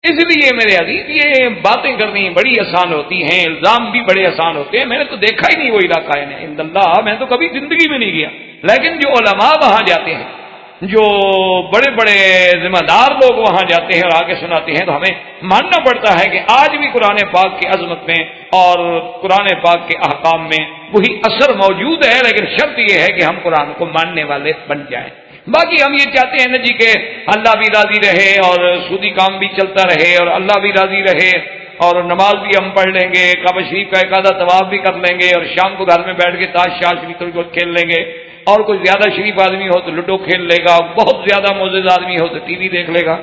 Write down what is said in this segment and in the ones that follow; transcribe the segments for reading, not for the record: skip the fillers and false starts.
اس لیے میرے عزیز یہ باتیں کرنی بڑی آسان ہوتی ہیں، الزام بھی بڑے آسان ہوتے ہیں۔ میں نے تو دیکھا ہی نہیں وہ علاقہ ہے عند اللہ، میں تو کبھی زندگی میں نہیں گیا، لیکن جو علماء وہاں جاتے ہیں، جو بڑے بڑے ذمہ دار لوگ وہاں جاتے ہیں اور آگے سناتے ہیں، تو ہمیں ماننا پڑتا ہے کہ آج بھی قرآن پاک کی عظمت میں اور قرآن پاک کے احکام میں وہی اثر موجود ہے، لیکن شرط یہ ہے کہ ہم قرآن کو ماننے والے بن جائیں۔ باقی ہم یہ چاہتے ہیں نا جی کہ اللہ بھی راضی رہے اور سودی کام بھی چلتا رہے اور اللہ بھی راضی رہے، اور نماز بھی ہم پڑھ لیں گے، کعبہ شریف کا ایک آدھا طواف بھی کر لیں گے، اور شام کو گھر میں بیٹھ کے تاش شاش بھی تھوڑی بہت کھیل لیں گے، اور کوئی زیادہ شریف آدمی ہو تو لوڈو کھیل لے گا، بہت زیادہ معزز آدمی ہو تو ٹی وی دیکھ لے گا،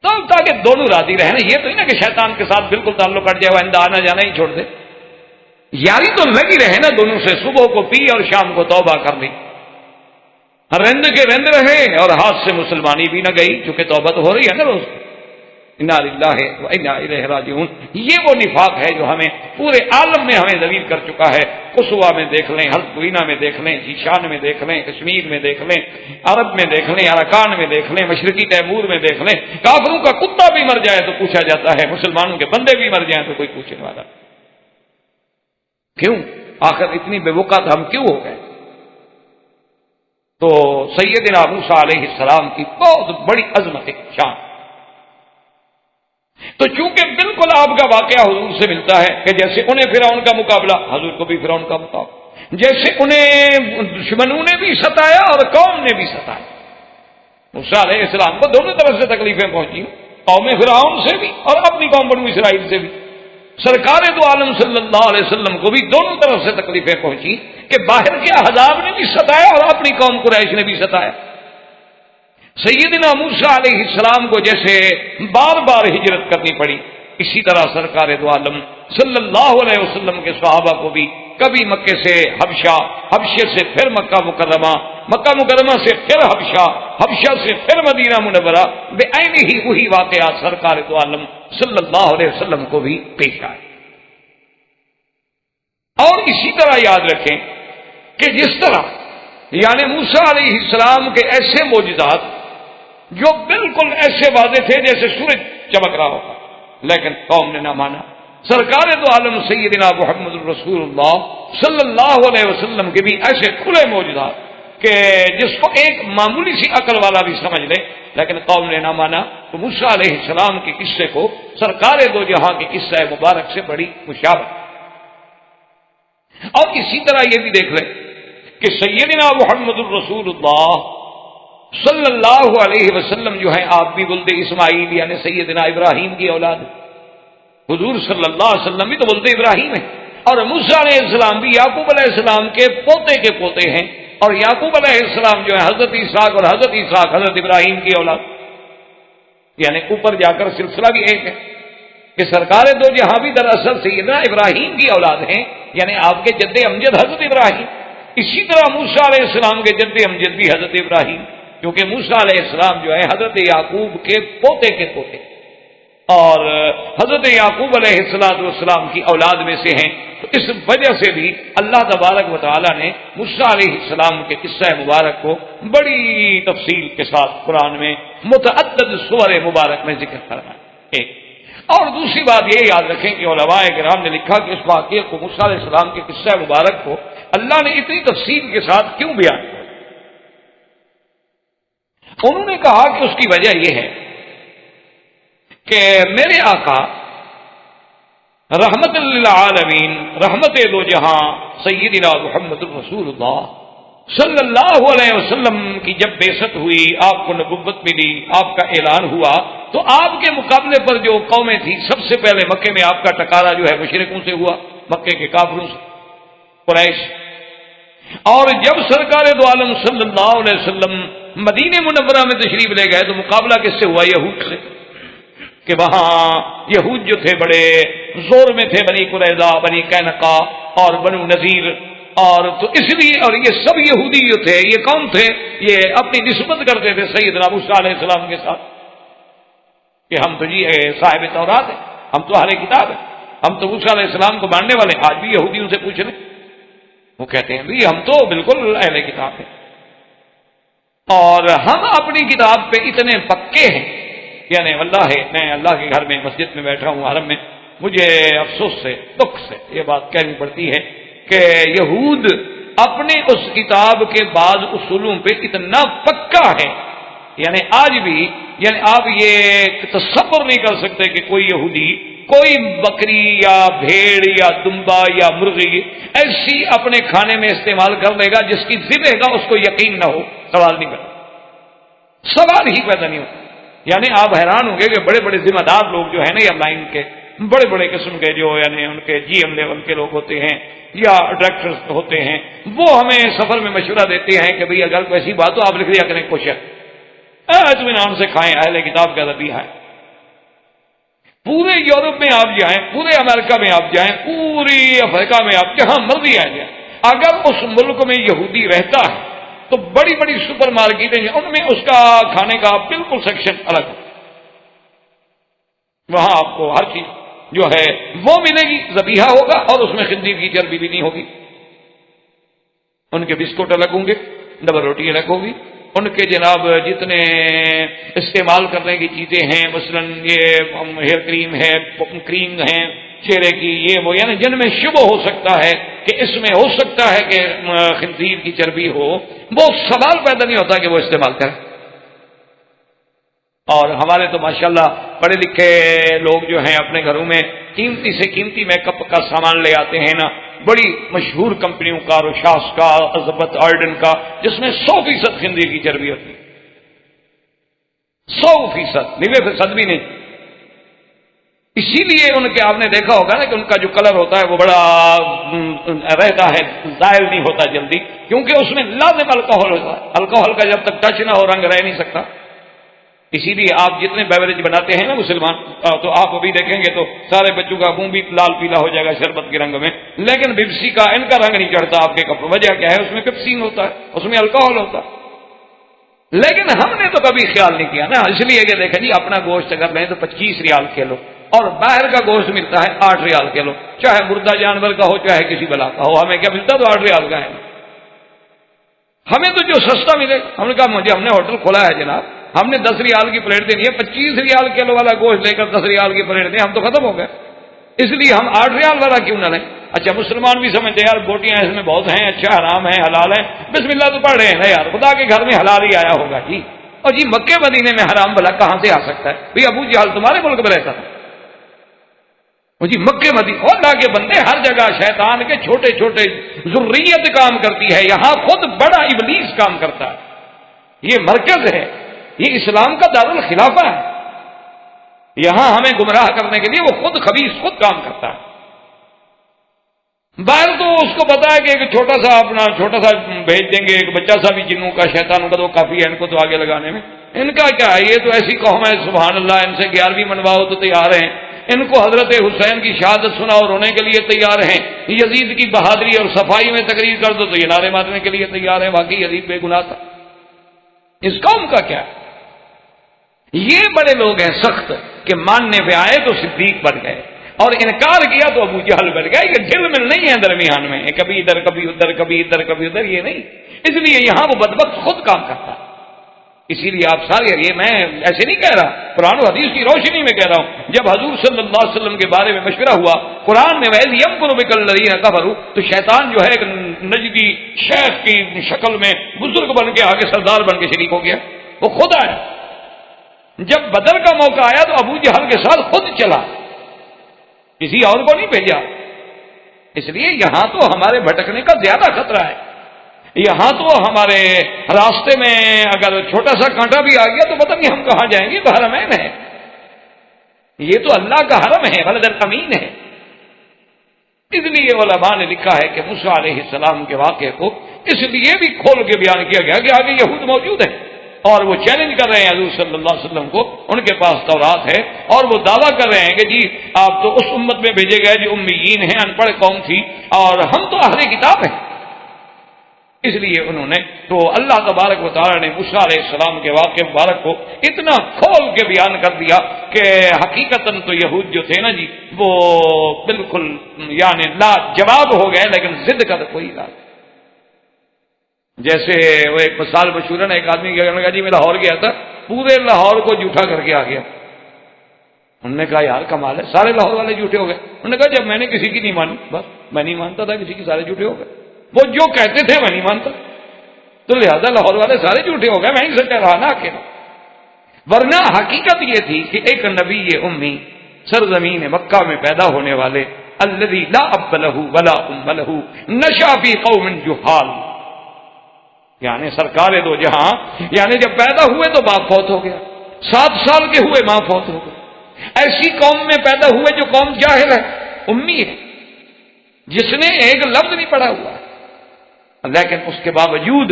تو تاکہ دونوں راضی رہیں نا۔ یہ تو نہیں نا کہ شیطان کے ساتھ بالکل تعلق کٹ جائے، وہ آئندہ آنا جانا ہی چھوڑ دے، یاری تو لگی رہے نا دونوں سے، صبح کو پی اور شام کو توبہ کر لی، رند کے رند رہے اور ہاتھ سے مسلمانی بھی نہ گئی، چونکہ توبہ تو ہو رہی ہے نا روز۔ انا للہ و انا الیہ راجعون۔ یہ وہ نفاق ہے جو ہمیں پورے عالم میں ہمیں ذلیل کر چکا ہے۔ قصوہ میں دیکھ لیں، حلقوینہ میں دیکھ لیں، جیشان میں دیکھ لیں، کشمیر میں دیکھ لیں، عرب میں دیکھ لیں، اراکان میں دیکھ لیں، مشرقی تیمور میں دیکھ لیں، کافروں کا کتا بھی مر جائے تو پوچھا جاتا ہے، مسلمانوں کے بندے بھی مر جائیں تو کوئی پوچھنے والا۔ کیوں؟ آخر اتنی بے وقت ہم کیوں ہو گئے؟ تو سیدنا موسیٰ علیہ السلام کی بہت بڑی عظمت شان، تو چونکہ بالکل آپ کا واقعہ حضور سے ملتا ہے کہ جیسے انہیں فرعون کا مقابلہ، حضور کو بھی فرعون کا مقابلہ، جیسے انہیں دشمنوں نے بھی ستایا اور قوم نے بھی ستایا۔ موسیٰ علیہ السلام کو دونوں طرف سے تکلیفیں پہنچی، قوم فرعون سے بھی اور اپنی قوم بنو اسرائیل سے بھی۔ سرکار دو عالم صلی اللہ علیہ وسلم کو بھی دونوں طرف سے تکلیفیں پہنچی کہ باہر کے احزاب نے بھی ستایا اور اپنی قوم قریش نے بھی ستایا۔ سیدنا موسیٰ علیہ السلام کو جیسے بار بار ہجرت کرنی پڑی، اسی طرح سرکار دو عالم صلی اللہ علیہ وسلم کے صحابہ کو بھی کبھی مکے سے حبشہ، حبشے سے پھر مکہ مکرمہ، مکہ مکرمہ سے پھر حبشہ، حبشہ سے پھر مدینہ منورہ، بے عین ہی وہی واقعات سرکار دو عالم صلی اللہ علیہ وسلم کو بھی پیش آئے۔ اور اسی طرح یاد رکھیں کہ جس طرح یعنی موسیٰ علیہ السلام کے ایسے معجزات جو بالکل ایسے واضح تھے جیسے سورج چمک رہا ہوگا، لیکن قوم نے نہ مانا۔ سرکار دو عالم سیدنا محمد الرسول اللہ صلی اللہ علیہ وسلم کے بھی ایسے کھلے معجزات کہ جس کو ایک معمولی سی عقل والا بھی سمجھ لے، لیکن قوم نے نہ مانا، تو موسیٰ علیہ السلام کے قصے کو سرکار دو جہاں کے قصہ مبارک سے بڑی مشابہت۔ اور اسی طرح یہ بھی دیکھ لیں کہ سیدنا محمد الرسول اللہ صلی اللہ علیہ وسلم جو ہیں آپ بھی ولد اسماعیل یعنی سیدنا ابراہیم کی اولاد، حضور صلی اللہ علیہ وسلم بھی تو ولد ابراہیم ہیں، اور موسیٰ علیہ السلام بھی یعقوب علیہ السلام کے پوتے ہیں، اور یعقوب علیہ السلام جو ہے حضرت اسحاق اور حضرت اسحاق حضرت ابراہیم کی اولاد، یعنی اوپر جا کر سلسلہ بھی ایک ہے کہ سرکار دو جہاں بھی دراصل سیدنا ابراہیم کی اولاد ہیں، یعنی آپ کے جد امجد حضرت ابراہیم۔ اسی طرح موسیٰ علیہ السلام کے جد امجد بھی حضرت ابراہیم، کیونکہ موسیٰ علیہ السلام جو ہے حضرت یعقوب کے پوتے اور حضرت یعقوب علیہ السلام کی اولاد میں سے ہیں، تو اس وجہ سے بھی اللہ تبارک و تعالی نے موسیٰ علیہ السلام کے قصہ مبارک کو بڑی تفصیل کے ساتھ قرآن میں متعدد سور مبارک میں ذکر کرنا ہے۔ ایک اور دوسری بات یہ یاد رکھیں کہ علماء کرام نے لکھا کہ اس واقعے کو موسیٰ علیہ السلام کے قصہ مبارک کو اللہ نے اتنی تفصیل کے ساتھ کیوں بیان کیا؟ انہوں نے کہا کہ اس کی وجہ یہ ہے کہ میرے آقا رحمت للعالمین، رحمت دو جہاں سیدنا محمد الرسول اللہ صلی اللہ علیہ وسلم کی جب بعثت ہوئی، آپ کو نبوت ملی، آپ کا اعلان ہوا، تو آپ کے مقابلے پر جو قومیں تھیں سب سے پہلے مکے میں آپ کا ٹکرا جو ہے مشرکوں سے ہوا، مکے کے کافروں سے، قریش۔ اور جب سرکار دو عالم صلی اللہ علیہ وسلم مدینہ منورہ میں تشریف لے گئے تو مقابلہ کس سے ہوا؟ یہود سے، کہ وہاں یہود جو تھے بڑے زور میں تھے، بنی قریظہ، بنی قینقاع اور بنو نذیر، اور تو اس لیے اور یہ سب یہودی جو تھے، یہ قوم تھے، یہ اپنی نسبت کرتے تھے سیدنا موسیٰ علیہ السلام کے ساتھ کہ ہم تو جی صاحب تورات ہیں، ہم تو اہل کتاب ہیں، ہم تو موسیٰ علیہ السلام کو ماننے والے ہیں۔ آج بھی یہودیوں سے پوچھ لیں، وہ کہتے ہیں بھی ہم تو بالکل اہل کتاب ہیں، اور ہم اپنی کتاب پہ اتنے پکے ہیں یعنی واللہ میں اللہ کے گھر میں مسجد میں بیٹھا ہوں حرم میں، مجھے افسوس سے دکھ سے یہ بات کہنی پڑتی ہے کہ یہود اپنے اس کتاب کے بعض اصولوں پہ اتنا پکا ہے، یعنی آج بھی، یعنی آپ یہ تصور نہیں کر سکتے کہ کوئی یہودی کوئی بکری یا بھیڑ یا دمبا یا مرغی ایسی اپنے کھانے میں استعمال کر لے گا جس کی ذبح کا اس کو یقین نہ ہو، سوال نہیں کرتا، سوال ہی پیدا نہیں ہوتا۔ یعنی آپ حیران ہوں گے کہ بڑے بڑے ذمہ دار لوگ جو ہیں نا، یا لائن کے بڑے بڑے قسم کے جو یعنی ان کے جی ایم لیول کے لوگ ہوتے ہیں یا ڈائریکٹرز ہوتے ہیں، وہ ہمیں سفر میں مشورہ دیتے ہیں کہ بھئی اگر کوئی ایسی بات ہو آپ لکھ لیا کریں کوشش، اطمینان سے کھائیں، اہل کتاب کا ذبیحہ ہے۔ پورے یورپ میں آپ جائیں، پورے امریکہ میں آپ جائیں، پوری افریقہ میں آپ جہاں مرضی آ جائیں، اگر اس ملک میں یہودی رہتا ہے تو بڑی بڑی سپر مارکیٹیں ہیں، ان میں اس کا کھانے کا بالکل سیکشن الگ ہے، وہاں آپ کو ہر چیز جو ہے وہ ملے گی، ذبیحہ ہوگا اور اس میں خنزیر کی چربی بھی نہیں ہوگی۔ ان کے بسکٹ الگ ہوں گے، ڈبل روٹی الگ ہوگی، ان کے جناب جتنے استعمال کرنے کی چیزیں ہیں، مثلا یہ ہیئر کریم ہے، کریم ہے چہرے کی، یہ وہ، یعنی جن میں شبہ ہو سکتا ہے کہ اس میں ہو سکتا ہے کہ خنزیر کی چربی ہو، وہ سوال پیدا نہیں ہوتا کہ وہ استعمال کریں۔ اور ہمارے تو ماشاءاللہ پڑھے لکھے لوگ جو ہیں اپنے گھروں میں قیمتی سے قیمتی میک اپ کا سامان لے آتے ہیں نا، بڑی مشہور کمپنیوں کا، روشاس کا، الزبتھ آرڈن کا، جس میں 100% خنزیر کی چربی ہوتی ہے، 100%، 90% بھی نہیں۔ اسی لیے ان کے آپ نے دیکھا ہوگا نا کہ ان کا جو کلر ہوتا ہے وہ بڑا رہتا ہے، زائل نہیں ہوتا جلدی، کیونکہ اس میں لازم الکوہل ہوتا ہے، الکوہل کا جب تک ٹچ نہ ہو رنگ رہ نہیں سکتا۔ اسی لیے آپ جتنے بیوریج بناتے ہیں نا مسلمان، تو آپ ابھی دیکھیں گے تو سارے بچوں کا منہ بھی لال پیلا ہو جائے گا شربت کے رنگ میں، لیکن پیپسی کا ان کا رنگ نہیں چڑھتا آپ کے کپڑوں، وجہ کیا ہے؟ اس میں پیپسین ہوتا ہے، اس میں الکوہل ہوتا ہے۔ لیکن ہم نے تو کبھی خیال نہیں کیا نا، اس لیے کہ دیکھیں جی اپنا گوشت اگر لیں تو 25 ریال کلو، اور باہر کا گوشت ملتا ہے 8 ریال کلو، چاہے مردہ جانور کا ہو چاہے کسی بلا کا ہو، ہمیں کیا ملتا؟ تو 8 ریال کا ہے۔ ہمیں تو جو سستا ملے، ہم نے کہا مجھے، ہم نے ہوٹل کھولا ہے جناب، ہم نے 10 ریال کی پلیٹ دینی ہے، 25 ریال کلو والا گوشت لے کر 10 ریال کی پلیٹ دیں، ہم تو ختم ہو گئے، اس لیے ہم 8 ریال والا کیوں نہ لیں؟ اچھا مسلمان بھی سمجھتے ہیں یار بوٹیاں اس میں بہت ہیں، اچھا حرام ہے حلال ہے، بسم اللہ تو پڑھ رہے ہیں نا یار، خدا کے گھر میں حلال ہی آیا ہوگا جی، اور جی مکے مدینے میں حرام بھلا کہاں سے آ سکتا ہے؟ بھئی ابو جہل تمہارے ملک میں رہتا تھا، جی مکے مدینے، اور اللہ کے بندے ہر جگہ شیطان کے چھوٹے چھوٹے ذریت کام کرتی ہے، یہاں خود بڑا ابلیس کام کرتا ہے، یہ مرکز ہے، یہ اسلام کا دارالخلافہ ہے، یہاں ہمیں گمراہ کرنے کے لیے وہ خود خبیث خود کام کرتا ہے۔ باہر تو اس کو پتا ہے کہ ایک چھوٹا سا بھیج دیں گے، ایک بچہ سا بھی جنوں کا شیطانوں کا تو کافی ہے ان کو تو آگے لگانے میں، ان کا کیا ہے؟ یہ تو ایسی قوم ہے سبحان اللہ، ان سے 11ویں منواؤ تو تیار ہیں، ان کو حضرت حسین کی شہادت سناؤ رونے کے لیے تیار ہیں، یزید کی بہادری اور صفائی میں تقریر کر دو تو یہ نعرے مارنے کے لیے تیار ہیں، باقی یزید بے گناہ تھا۔ اس قوم کا کیا ہے؟ یہ بڑے لوگ ہیں سخت کہ ماننے پہ آئے تو صدیق بن گئے اور انکار کیا تو ابو جہل بن گئے، یہ ڈھل مل نہیں ہے درمیان میں، کبھی ادھر کبھی ادھر کبھی ادھر کبھی ادھر، یہ نہیں، اس لیے یہاں وہ بدبخت خود کام کرتا ہے۔ اسی لیے آپ سارے، یہ میں ایسے نہیں کہہ رہا، قرآن و حدیث کی روشنی میں کہہ رہا ہوں، جب حضور صلی اللہ علیہ وسلم کے بارے میں مشورہ ہوا قرآن میں وَإِذْ يَمْكُرُ بِكَ الَّذِينَ كَفَرُوا، تو شیطان جو ہے ایک نجدی شیخ کی شکل میں بزرگ بن کے آگے سردار بن کے شریک ہو گیا، وہ خود آیا، جب بدر کا موقع آیا تو ابو جہل کے ساتھ خود چلا، کسی اور کو نہیں بھیجا۔ اس لیے یہاں تو ہمارے بھٹکنے کا زیادہ خطرہ ہے، یہاں تو ہمارے راستے میں اگر چھوٹا سا کانٹا بھی آ گیا تو پتہ نہیں ہم کہاں جائیں گے، تو حرمین ہے، یہ تو اللہ کا حرم ہے، بلد امین ہے۔ اس لیے علماء نے لکھا ہے کہ موسیٰ علیہ السلام کے واقعے کو اس لیے بھی کھول کے بیان کیا گیا کہ آگے یہود موجود ہیں اور وہ چیلنج کر رہے ہیں حضور صلی اللہ علیہ وسلم کو، ان کے پاس تورات ہے اور وہ دعویٰ کر رہے ہیں کہ جی آپ تو اس امت میں بھیجے گئے جو امیین ہیں، ان پڑھ قوم تھی، اور ہم تو اہل کتاب ہیں۔ اس لیے انہوں نے تو اللہ تبارک و تعالی نے موسیٰ علیہ السلام کے واقعے مبارک کو اتنا کھول کے بیان کر دیا کہ حقیقتاً تو یہود جو تھے نا جی وہ بالکل یعنی لا جواب ہو گئے، لیکن ضد کا تو کوئی علاج۔ جیسے وہ ایک مثال مشہور ہے نا، ایک آدمی کہا جی میں لاہور گیا تھا پورے لاہور کو جھوٹا کر کے آ گیا۔ انہوں نے کہا یار کمال ہے، سارے لاہور والے جھوٹے ہو گئے۔ انہوں نے کہا جب میں نے کسی کی نہیں مانی، بس میں نہیں مانتا تھا کسی کی، سارے جھوٹے ہو گئے۔ وہ جو کہتے تھے میں نہیں مانتا، تو لہذا لاہور والے سارے جھوٹے ہو گئے، میں ہی سچا رہا نا اکیلا۔ ورنہ حقیقت یہ تھی کہ ایک نبی امی سرزمین مکہ میں پیدا ہونے والے، الذی لا اب لہ ولا ام لہ نشأ فی قوم جہال، یعنی سرکار دو جہاں، یعنی جب پیدا ہوئے تو باپ فوت ہو گیا، 7 سال کے ہوئے ماں فوت ہو گئی۔ ایسی قوم میں پیدا ہوئے جو قوم جاہل ہے، امی ہے، جس نے ایک لفظ نہیں پڑھا ہوا، لیکن اس کے باوجود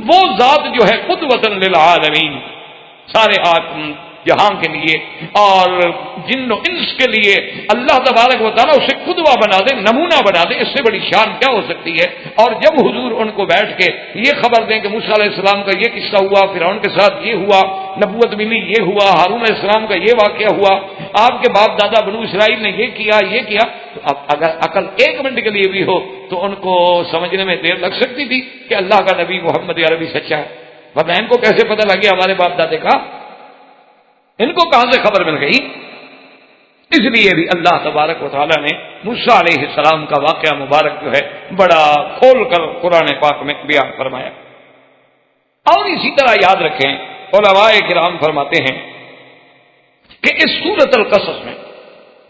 وہ ذات جو ہے قدوۃ للعالمین، سارے جہاں کے لیے اور جن و انس کے لیے اللہ تبارک و تعالیٰ اسے قدوہ بنا دے، نمونہ بنا دے، اس سے بڑی شان کیا ہو سکتی ہے؟ اور جب حضور ان کو بیٹھ کے یہ خبر دیں کہ موسیٰ علیہ السلام کا یہ قصہ ہوا، فرعون کے ساتھ یہ ہوا، نبوت ملی یہ ہوا، ہارون علیہ السلام کا یہ واقعہ ہوا، آپ کے باپ دادا بنو اسرائیل نے یہ کیا تو اب اگر عقل 1 منٹ کے لیے بھی ہو تو ان کو سمجھنے میں دیر لگ سکتی تھی کہ اللہ کا نبی محمد عربی سچا ہے۔ ورنہ ان کو کیسے پتہ لگ گیا ہمارے باپ دادے کا؟ ان کو کہاں سے خبر مل گئی؟ اس لیے بھی اللہ تبارک و تعالیٰ نے موسیٰ علیہ السلام کا واقعہ مبارک جو ہے بڑا کھول کر قرآن پاک میں بیان فرمایا۔ اور اسی طرح یاد رکھیں، علماء کرام فرماتے ہیں کہ اس سورۃ القصص میں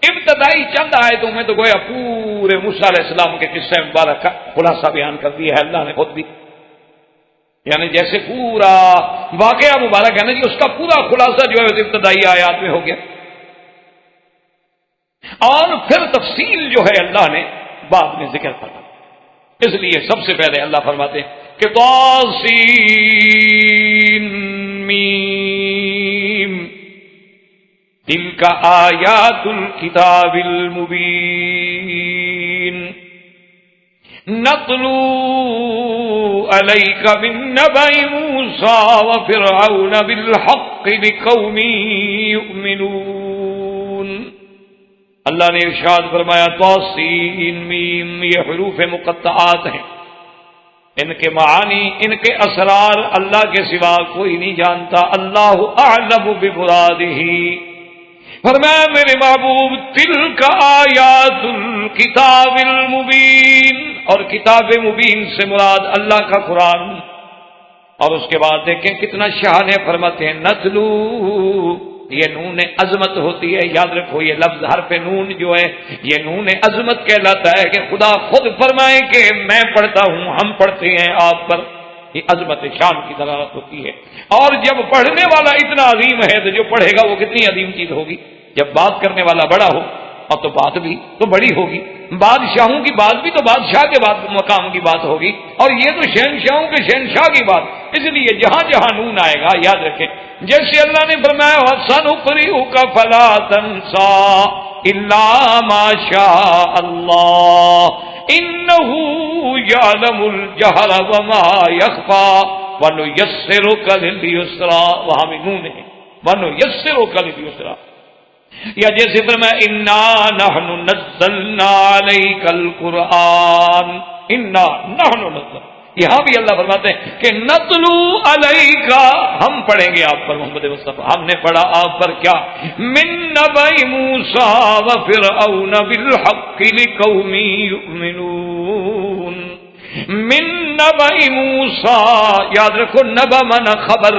ابتدائی چند آیتوں میں تو گویا پورے موسیٰ علیہ السلام کے قصے مبارک کا خلاصہ بیان کر دیا ہے اللہ نے خود بھی، یعنی جیسے پورا واقعہ مبارک ہے نا جی، اس کا پورا خلاصہ جو ہے ابتدائی آیات میں ہو گیا، اور پھر تفصیل جو ہے اللہ نے بعد میں ذکر فرمایا۔ اس لیے سب سے پہلے اللہ فرماتے ہیں کہ طاسین میم تلک آیات الکتاب المبین نتلو علیک من نبأ موسیٰ وفرعون بالحق لقوم یؤمنون۔ اللہ نے ارشاد فرمایا طاسین میم، یہ حروف مقطعات ہیں، ان کے معانی، ان کے اسرار اللہ کے سوا کوئی نہیں جانتا، اللہ اعلم بمرادہ۔ فرمایا میرے محبوب تلک آیات الکتاب المبین، اور کتاب مبین سے مراد اللہ کا قرآن۔ اور اس کے بعد دیکھیں کتنا شان ہے، فرماتے ہیں نتلو، یہ نون عظمت ہوتی ہے، یاد رکھو یہ لفظ حرف نون جو ہے یہ نون عظمت کہلاتا ہے، کہ خدا خود فرمائے کہ میں پڑھتا ہوں، ہم پڑھتے ہیں آپ پر، یہ عظمت شان کی دلالت ہوتی ہے۔ اور جب پڑھنے والا اتنا عظیم ہے تو جو پڑھے گا وہ کتنی عظیم چیز ہوگی۔ جب بات کرنے والا بڑا ہو اور تو بات بھی تو بڑی ہوگی، بادشاہوں کی بات بھی تو بادشاہ کے بعد مقام کی بات ہوگی، اور یہ تو شہنشاہوں کے شہنشاہ کی بات۔ اس لیے جہاں جہاں نون آئے گا یاد رکھیں، جیسے اللہ نے فرمایا وَسَنُقْرِئُكَ فَلَا تَنسَىٰ إِلَّا مَا شَاءَ اللَّهُ إِنَّهُ يَعْلَمُ الْجَهْرَ وَمَا يَخْفَىٰ وَنُيَسِّرُكَ لِلْيُسْرَىٰ، وہاں بھی نون ہے، وَنُيَسِّرُكَ لِلْيُسْرَىٰ۔ یا جیسے فرمایا انا نحن نزلنا علیک القرآن، انا نحن نزلنا، یہاں بھی اللہ فرماتے ہیں کہ نتلو علیک، ہم پڑھیں گے آپ پر محمد مصطفیٰ، ہم نے پڑھا آپ پر کیا، من نبأ موسیٰ وفرعون بالحق لقوم یؤمنون۔ من نبأ موسیٰ، یاد رکھو نبأ مانا خبر،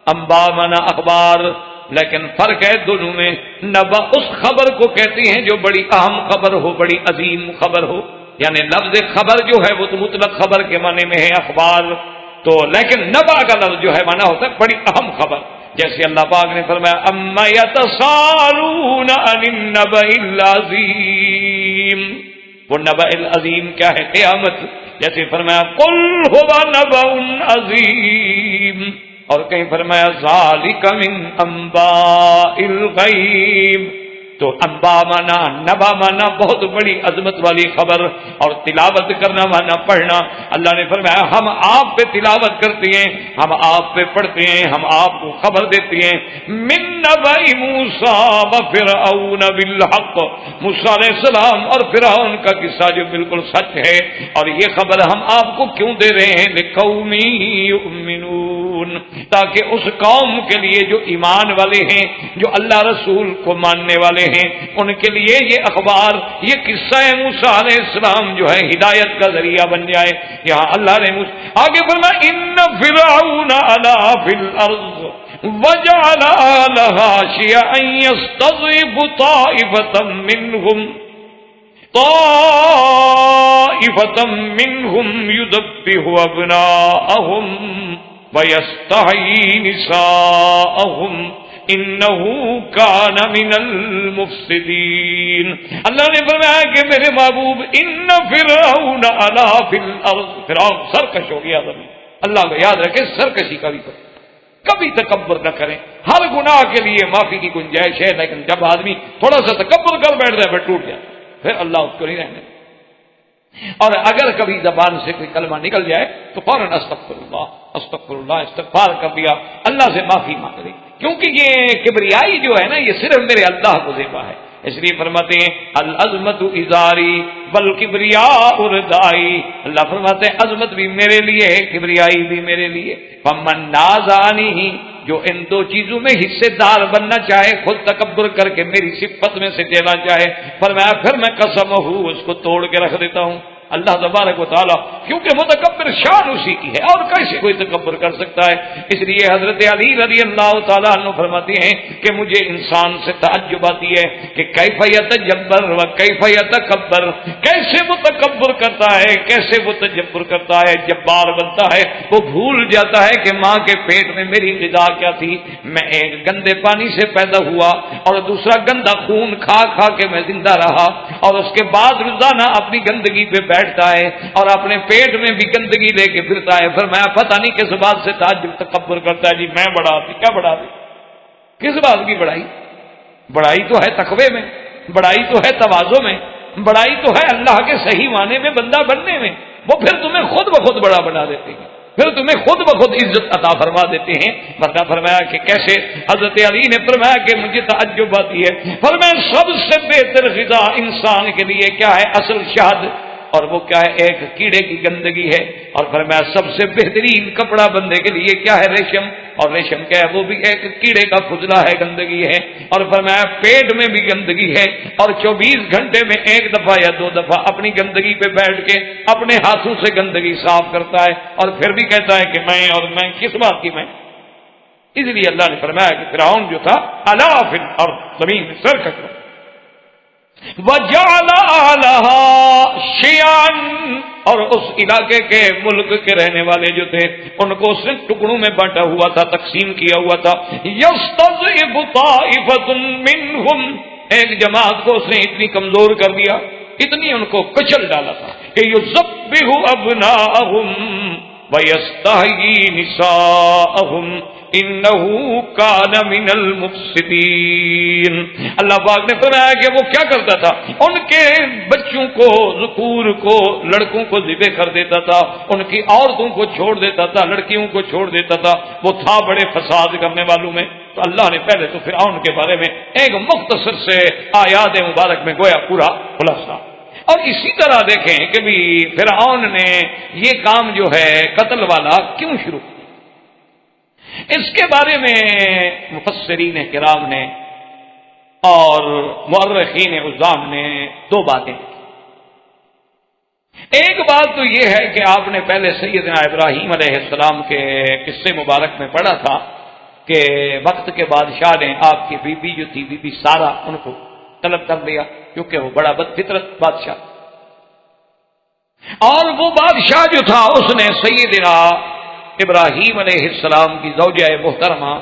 انباء مانا اخبار، لیکن فرق ہے دونوں میں، نبأ اس خبر کو کہتے ہیں جو بڑی اہم خبر ہو، بڑی عظیم خبر ہو، یعنی لفظ خبر جو ہے وہ تو مطلق خبر کے معنی میں ہے اخبار تو، لیکن نبأ کا لفظ جو ہے معنی ہوتا ہے بڑی اہم خبر، جیسے اللہ پاک نے فرمایا اما یتساءلون عن النبأ العظیم، وہ نبأ العظیم کیا ہے؟ قیامت، جیسے فرمایا قل هو نبأ عظیم، اور کہیں فرمایا ذالک من انباء الغیب، تو انباء مانا نبا مانا بہت بڑی عظمت والی خبر، اور تلاوت کرنا مانا پڑھنا۔ اللہ نے فرمایا ہم آپ پہ تلاوت کرتے ہیں، ہم آپ پہ پڑھتے ہیں، ہم آپ کو خبر دیتے ہیں، من نبأ موسیٰ وفرعون بالحق، موسیٰ علیہ السلام اور فرعون کا قصہ جو بالکل سچ ہے، اور یہ خبر ہم آپ کو کیوں دے رہے ہیں؟ لقوم یؤمنون، تاکہ اس قوم کے لیے جو ایمان والے ہیں، جو اللہ رسول کو ماننے والے ہیں، ان کے لیے یہ اخبار، یہ قصہ موسیٰ علیہ السلام جو ہے ہدایت کا ذریعہ بن جائے۔ یہاں اللہ نے آگے فرمایا ان فرعون علا فی الارض وجعل اہلہا شیعا یستضعف طائفة منہم یذبح ابناءہم وَيَسْتَحْيِي نِسَاءَهُمْ إِنَّهُ كَانَ مِنَ الْمُفْسِدِينَ۔ اللہ نے فرمایا کہ میرے محبوب ان فرعون علا فی الارض، فرعون سرکش ہو گیا زمین۔ اللہ کو یاد رکھے سرکشی کبھی تکبر نہ کریں۔ ہر گناہ کے لیے معافی کی گنجائش ہے، لیکن جب آدمی تھوڑا سا تکبر کر بیٹھ جائے پھر ٹوٹ جائے، پھر اللہ اس کو نہیں رہنے۔ اور اگر کبھی زبان سے کوئی کلمہ نکل جائے تو فوراً استغفر اللہ استغفار کر دیا، اللہ سے معافی مانگ لی، کیونکہ یہ کبریائی جو ہے نا یہ صرف میرے اللہ کو زیبا ہے۔ اس لیے فرماتے ہیں العظمت ازاری والکبریاء ردائی، اللہ فرماتے ہیں عظمت بھی میرے لیے ہے، کبریائی بھی میرے لیے۔ فمن نازعنی، جو ان دو چیزوں میں حصے دار بننا چاہے، خود تکبر کر کے میری صفت میں سے دینا چاہے، فرمایا پھر میں قسم ہوں اس کو توڑ کے رکھ دیتا ہوں۔ اللہ تبارک و تعالیٰ، کیونکہ متکبر شان اسی کی ہے، اور کیسے کوئی تکبر کر سکتا ہے؟ اس لیے حضرت علی رضی اللہ تعالیٰ عنہ فرماتے ہیں کہ مجھے انسان سے تعجب آتی ہے کہ کیف یتجبر و کیف یتکبر، کیسے وہ تکبر کرتا ہے، کیسے وہ تجبر کرتا ہے، جبار بنتا ہے۔ وہ بھول جاتا ہے کہ ماں کے پیٹ میں میری غذا کیا تھی، میں ایک گندے پانی سے پیدا ہوا اور دوسرا گندا خون کھا کھا کے میں زندہ رہا، اور اس کے بعد روزانہ اپنی گندگی پہ بیٹھتا ہے اور اپنے پیٹ میں بھی گندگی لے کے پھرتا ہے۔ فرمایا پتہ نہیں کس بات سے تعجب تکبر کرتا ہے، جی میں بڑا تھی، کیا بڑا تھی؟ کس بات کی بڑائی؟ بڑائی تو ہے تقوی میں، بڑائی تو ہے تواضع میں، بڑائی تو ہے اللہ کے صحیح معنی میں بندہ بننے میں۔ وہ پھر تمہیں خود بخود بڑا بنا دیتے ہیں، پھر تمہیں خود بخود عزت عطا فرما دیتے ہیں۔ ورنہ فرمایا کہ کیسے؟ حضرت علی نے فرمایا کہ مجھے تعجب آتی ہے، فرمایا سب سے بہتر غذا انسان کے لیے کیا ہے؟ اصل شہد، اور وہ کیا ہے؟ ایک کیڑے کی گندگی ہے۔ اور فرمایا سب سے بہترین کپڑا بندے کے لیے کیا ہے؟ ریشم، اور ریشم کیا ہے؟ وہ بھی ایک کیڑے کا فضلہ ہے، گندگی ہے۔ اور فرمایا پیٹ میں بھی گندگی ہے، اور 24 گھنٹے میں ایک دفعہ یا 2 دفعہ اپنی گندگی پہ بیٹھ کے اپنے ہاتھوں سے گندگی صاف کرتا ہے، اور پھر بھی کہتا ہے کہ میں، اور میں کس بات کی میں؟ اس لیے اللہ نے فرمایا کہ فرعون جو تھا علا فی الارض، زمین میں سرکش ہو، وَجَعَلَ أَهْلَهَا شِيَعًا، اور اس علاقے کے ملک کے رہنے والے جو تھے ان کو اس نے ٹکڑوں میں بانٹا ہوا تھا، تقسیم کیا ہوا تھا۔ يَسْتَضْعِفُ طَائِفَةٌ مِّنْهُمْ، ایک جماعت کو اس نے اتنی کمزور کر دیا، اتنی ان کو کچل ڈالا تھا کہ يُذَبِّحُ أَبْنَاءَهُمْ وَيَسْتَحْيِي نِسَاءَهُمْ إِنَّهُ كَانَ مِنَ الْمُفْسِدِينَ۔ اللہ پاک نے فرمایا کہ وہ کیا کرتا تھا؟ ان کے بچوں کو، ذکور کو، لڑکوں کو ذبح کر دیتا تھا، ان کی عورتوں کو چھوڑ دیتا تھا، لڑکیوں کو چھوڑ دیتا تھا۔ وہ تھا بڑے فساد کرنے والوں میں۔ تو اللہ نے پہلے تو فرعون کے بارے میں ایک مختصر سے آیات مبارک میں گویا پورا خلاصہ، اور اسی طرح دیکھیں کہ بھی فرعون نے یہ کام جو ہے قتل والا کیوں شروع کیا، اس کے بارے میں مفسرین کرام نے اور مورخین عظام نے 2 باتیں کی۔ ایک بات تو یہ ہے کہ آپ نے پہلے سیدنا ابراہیم علیہ السلام کے قصے مبارک میں پڑھا تھا کہ وقت کے بادشاہ نے آپ کی بیوی جو تھی، بی بی سارہ، ان کو طلب کر لیا، کیونکہ وہ بڑا بد فطرت بادشاہ، اور وہ بادشاہ جو تھا اس نے سیدنا ابراہیم علیہ السلام کی زوجہ محترمہ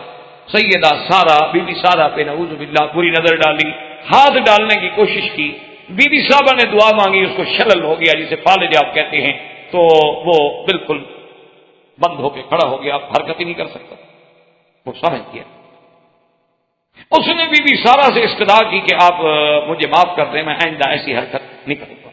سیدہ سارہ، بی بی سارہ پہ نعوذ باللہ پوری نظر ڈالی، ہاتھ ڈالنے کی کوشش کی، بی بی صاحبہ نے دعا مانگی، اس کو شلل ہو گیا جسے فالج آپ کہتے ہیں، تو وہ بالکل بند ہو کے کھڑا ہو گیا، حرکت ہی نہیں کر سکتا۔ وہ سمجھ گیا، اس نے بی بی سارہ سے استدعا کی کہ آپ مجھے معاف کر دیں، میں آئندہ ایسی حرکت نہیں کروں گا۔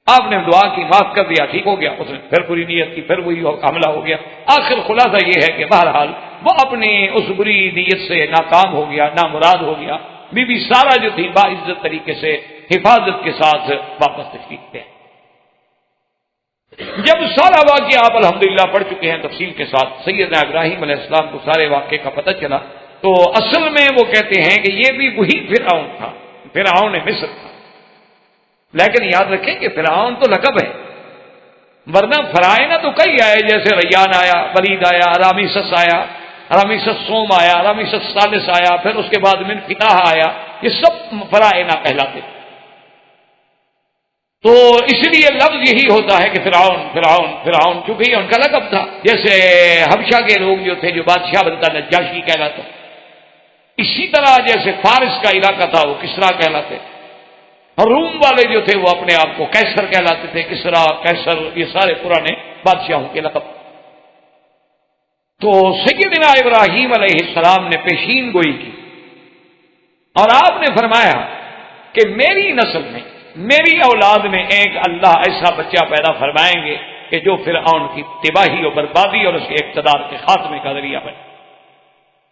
آپ نے دعا کی، معاف کر دیا، ٹھیک ہو گیا۔ اس نے پھر بری نیت کی، پھر وہی حملہ ہو گیا۔ آخر خلاصہ یہ ہے کہ بہرحال وہ اپنی اس بری نیت سے ناکام ہو گیا، نامراد ہو گیا۔ بی بی سارہ جو تھی باعزت طریقے سے حفاظت کے ساتھ واپس تشریف لے۔ جب سارا واقعہ آپ الحمدللہ پڑھ چکے ہیں تفصیل کے ساتھ، سیدنا ابراہیم علیہ السلام کو سارے واقعے کا پتہ چلا، تو اصل میں وہ کہتے ہیں کہ یہ بھی وہی فرعون تھا، فرعون مصر تھا۔ لیکن یاد رکھیں کہ فرعون تو لقب ہے، ورنہ فرائنہ تو کئی آئے، جیسے ریان آیا، ولید آیا، رامسس آیا، رامسس سوم آیا، رامسس ثالث آیا، پھر اس کے بعد من فتح آیا، یہ سب فرائنہ کہلاتے۔ تو اس لیے لفظ یہی ہوتا ہے کہ فرعون فرعون فرعون، چونکہ یہ ان کا لقب تھا۔ جیسے حبشہ کے لوگ جو تھے، جو بادشاہ بنتا نجاشی کہلاتا، اسی طرح جیسے فارس کا علاقہ تھا وہ کسرا کہلاتے، اور روم والے جو تھے وہ اپنے آپ کو کیسر کہلاتے تھے، کسرا، کیسر، یہ سارے پرانے بادشاہوں کے لقب۔ تو سیدنا ابراہیم علیہ السلام نے پیشین گوئی کی، اور آپ نے فرمایا کہ میری نسل میں، میری اولاد میں ایک اللہ ایسا بچہ پیدا فرمائیں گے کہ جو فرعون کی تباہی اور بربادی اور اس کے اقتدار کے خاتمے کا ذریعہ بنے۔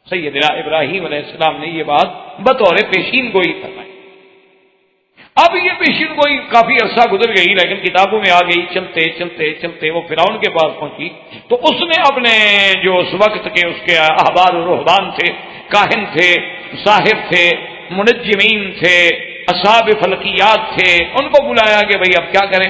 سیدنا ابراہیم علیہ السلام نے یہ بات بطور پیشین گوئی فرمائی۔ اب یہ پیشین گوئی کافی عرصہ گزر گئی، لیکن کتابوں میں آ گئی، چلتے چلتے چلتے وہ فرعون کے پاس پہنچی، تو اس نے اپنے جو اس وقت کے اس کے احبار و رہبان تھے، کاہن تھے، صاحب تھے، منجمین تھے، اصحاب فلکیات تھے، ان کو بلایا کہ بھئی اب کیا کریں۔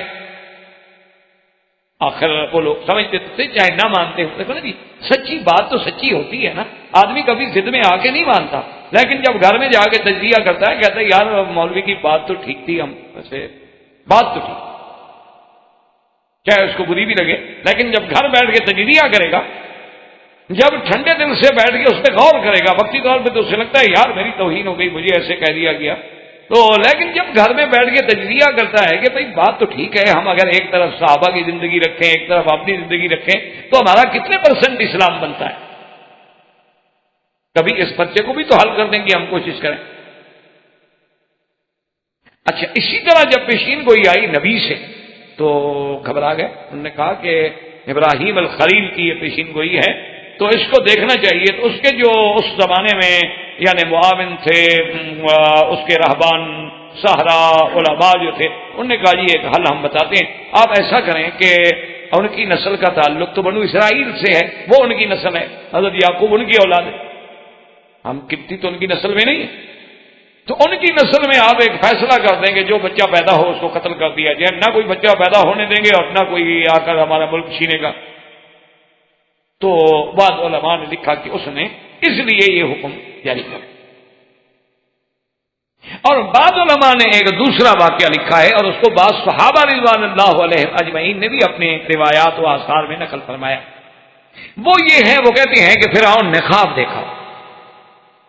آخر وہ لوگ سمجھتے تھے چاہے نہ مانتے ہوتے، جی سچی بات تو سچی ہوتی ہے نا، آدمی کبھی ضد میں آ کے نہیں مانتا، لیکن جب گھر میں جا کے تجزیہ کرتا ہے کہتا ہے یار مولوی کی بات تو ٹھیک تھی، ہم ویسے بات تو ٹھیک، چاہے اس کو بری بھی لگے، لیکن جب گھر بیٹھ کے تجزیہ کرے گا، جب ٹھنڈے دل سے بیٹھ کے اس پہ غور کرے گا، وقتی طور پہ تو اسے لگتا ہے یار میری توہین ہو گئی، مجھے ایسے کہہ دیا گیا، تو لیکن جب گھر میں بیٹھ کے تجزیہ کرتا ہے کہ بھئی بات تو ٹھیک ہے، ہم اگر ایک طرف صحابہ کی زندگی رکھیں، ایک طرف اپنی زندگی رکھیں، تو ہمارا کتنے % اسلام بنتا ہے؟ کبھی اس پرچے کو بھی تو حل کر دیں گے، ہم کوشش کریں۔ اچھا، اسی طرح جب پیشین گوئی آئی نبی سے تو گھبرا گئے، انہوں نے کہا کہ ابراہیم الخلیل کی یہ پیشین گوئی ہے تو اس کو دیکھنا چاہیے۔ تو اس کے جو اس زمانے میں یعنی معاون تھے، اس کے رہبان، سہرا، علماء جو تھے، انہوں نے کہا جی ایک حل ہم بتاتے ہیں، آپ ایسا کریں کہ ان کی نسل کا تعلق تو بنو اسرائیل سے ہے، وہ ان کی نسل ہے، حضرت یعقوب ان کی اولاد ہے، ہم کبتی تو ان کی نسل میں نہیں ہے، تو ان کی نسل میں آپ ایک فیصلہ کر دیں کہ جو بچہ پیدا ہو اس کو قتل کر دیا جائے، نہ کوئی بچہ پیدا ہونے دیں گے اور نہ کوئی آ کر ہمارا ملک چھینے گا۔ تو بعض علماء نے لکھا کہ اس نے اس لیے یہ حکم جاری کیا، اور بعض علماء نے ایک دوسرا واقعہ لکھا ہے اور اس کو بعض صحابہ رضوان اللہ علیہ اجمعین نے بھی اپنے روایات و آثار میں نقل فرمایا۔ وہ یہ ہے، وہ کہتے ہیں کہ فرعون نے خواب دیکھا